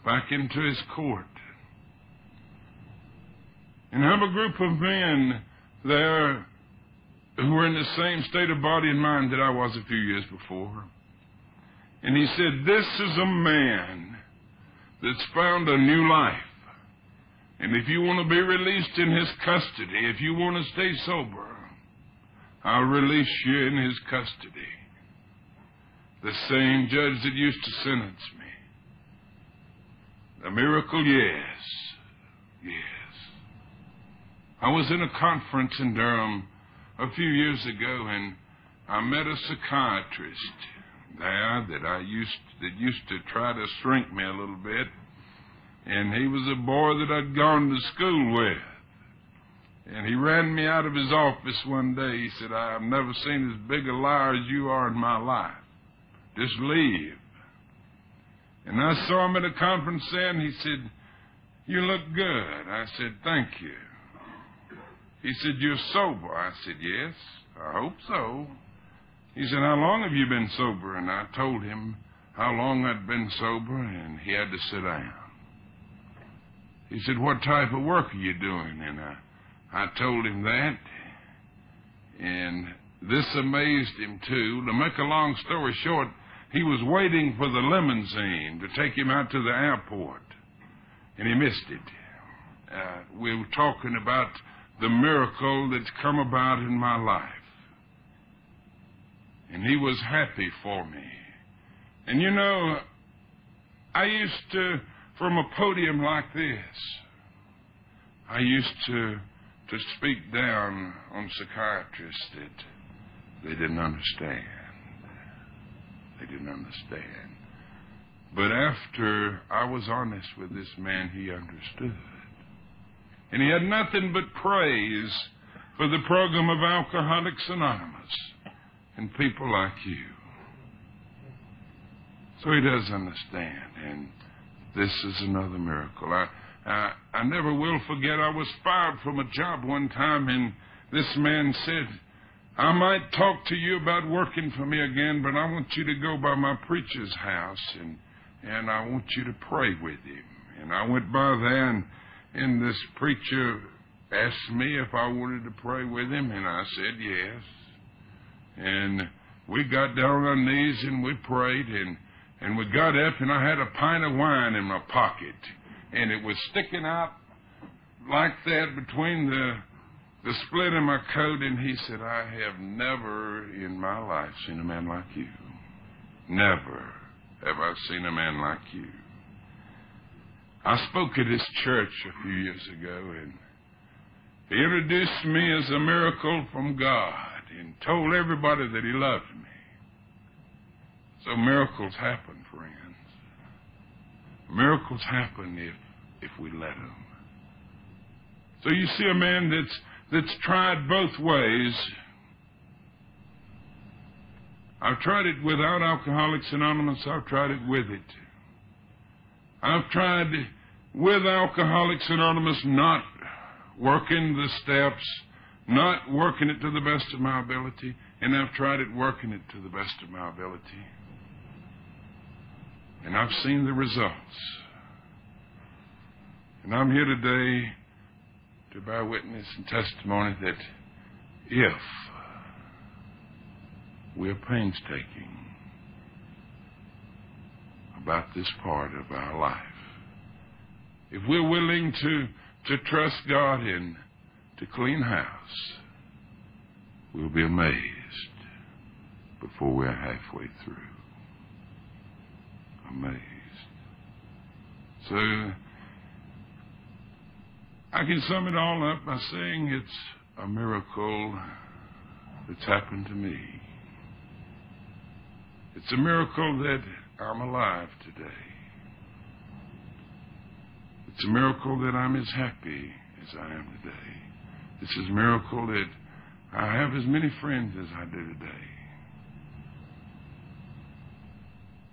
back into his court. And have a group of men there who were in the same state of body and mind that I was a few years before. And he said, this is a man that's found a new life. And if you want to be released in his custody, if you want to stay sober, I'll release you in his custody. The same judge that used to sentence me. A miracle, yes. Yes. I was in a conference in Durham a few years ago, and I met a psychiatrist there that used to try to shrink me a little bit. And he was a boy that I'd gone to school with. And he ran me out of his office one day. He said, I've never seen as big a liar as you are in my life. Just leave. And I saw him at a conference there, and he said, "You look good." I said, "Thank you." He said, "You're sober." I said, "Yes, I hope so." He said, "How long have you been sober?" And I told him how long I'd been sober, and he had to sit down. He said, "What type of work are you doing?" And I told him that, and this amazed him, too. To make a long story short, he was waiting for the limousine to take him out to the airport, and he missed it. We were talking about the miracle that's come about in my life, and he was happy for me. And you know, I used to, from a podium like this, I used to speak down on psychiatrists that they didn't understand. They didn't understand. But after I was honest with this man, he understood. And he had nothing but praise for the program of Alcoholics Anonymous and people like you. So he does understand, and this is another miracle. I never will forget, I was fired from a job one time, and this man said, "I might talk to you about working for me again, but I want you to go by my preacher's house, and I want you to pray with him." And I went by there, and this preacher asked me if I wanted to pray with him, and I said yes. And we got down on our knees, and we prayed, and we got up, and I had a pint of wine in my pocket, and it was sticking out like that between the split in my coat, and he said, "I have never in my life seen a man like you. Never have I seen a man like you." I spoke at his church a few years ago, and he introduced me as a miracle from God and told everybody that he loved me. So miracles happen, friends. Miracles happen if we let them. So you see a man that's tried both ways. I've tried it without Alcoholics Anonymous. I've tried it with it. I've tried with Alcoholics Anonymous, not working the steps, not working it to the best of my ability, and I've tried it working it to the best of my ability. And I've seen the results. And I'm here today to bear witness and testimony that if we're painstaking about this part of our life, if we're willing to trust God and to clean house, we'll be amazed before we're halfway through. Amazed. So I can sum it all up by saying it's a miracle that's happened to me. It's a miracle that I'm alive today. It's a miracle that I'm as happy as I am today. This is a miracle that I have as many friends as I do today.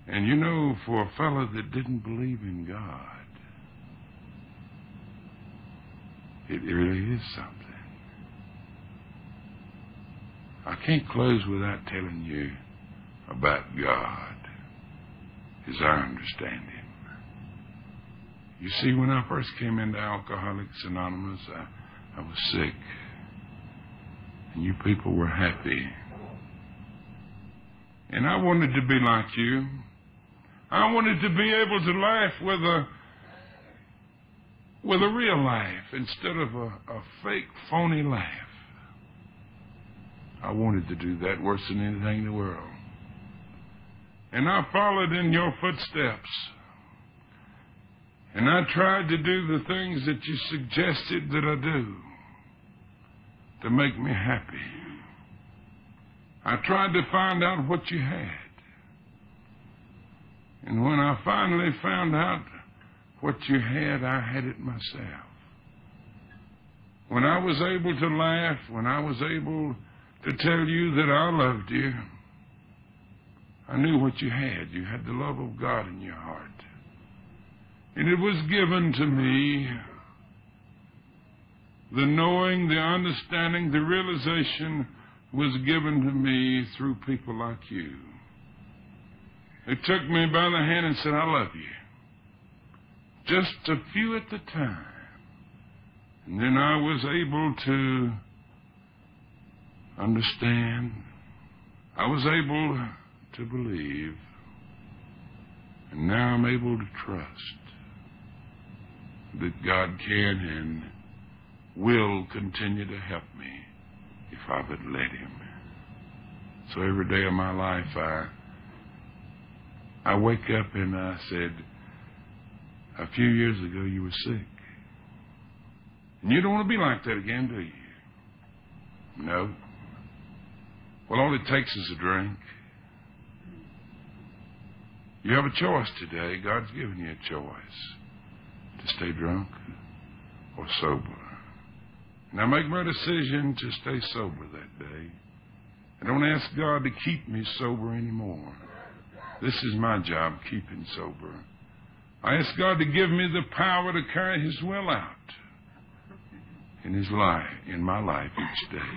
And you know, for a fellow that didn't believe in God, it really is something. I can't close without telling you about God as I understand Him. You see, when I first came into Alcoholics Anonymous, I was sick, and you people were happy. And I wanted to be like you. I wanted to be able to laugh with a real laugh instead of a fake, phony laugh. I wanted to do that worse than anything in the world. And I followed in your footsteps. And I tried to do the things that you suggested that I do to make me happy. I tried to find out what you had. And when I finally found out what you had, I had it myself. When I was able to laugh, when I was able to tell you that I loved you, I knew what you had. You had the love of God in your heart. And it was given to me, the knowing, the understanding, the realization was given to me through people like you. They took me by the hand and said, I love you. Just a few at the time. And then I was able to understand. I was able to believe. And now I'm able to trust that God can and will continue to help me if I would let Him. So every day of my life, I wake up and I said, a few years ago you were sick. And you don't want to be like that again, do you? No. Well, all it takes is a drink. You have a choice today. God's given you a choice to stay drunk or sober. And I make my decision to stay sober that day. I don't ask God to keep me sober anymore. This is my job, keeping sober. I ask God to give me the power to carry His will out in His life, in my life each day.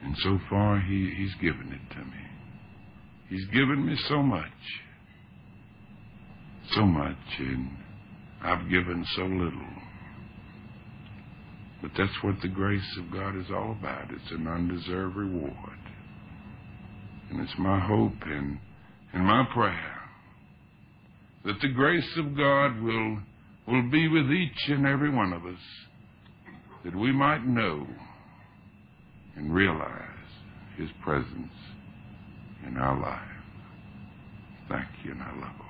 And so far, He's given it to me. He's given me so much, and I've given so little. But that's what the grace of God is all about. It's an undeserved reward. And it's my hope and my prayer that the grace of God will be with each and every one of us, that we might know and realize His presence in our life. Thank you, and I love you.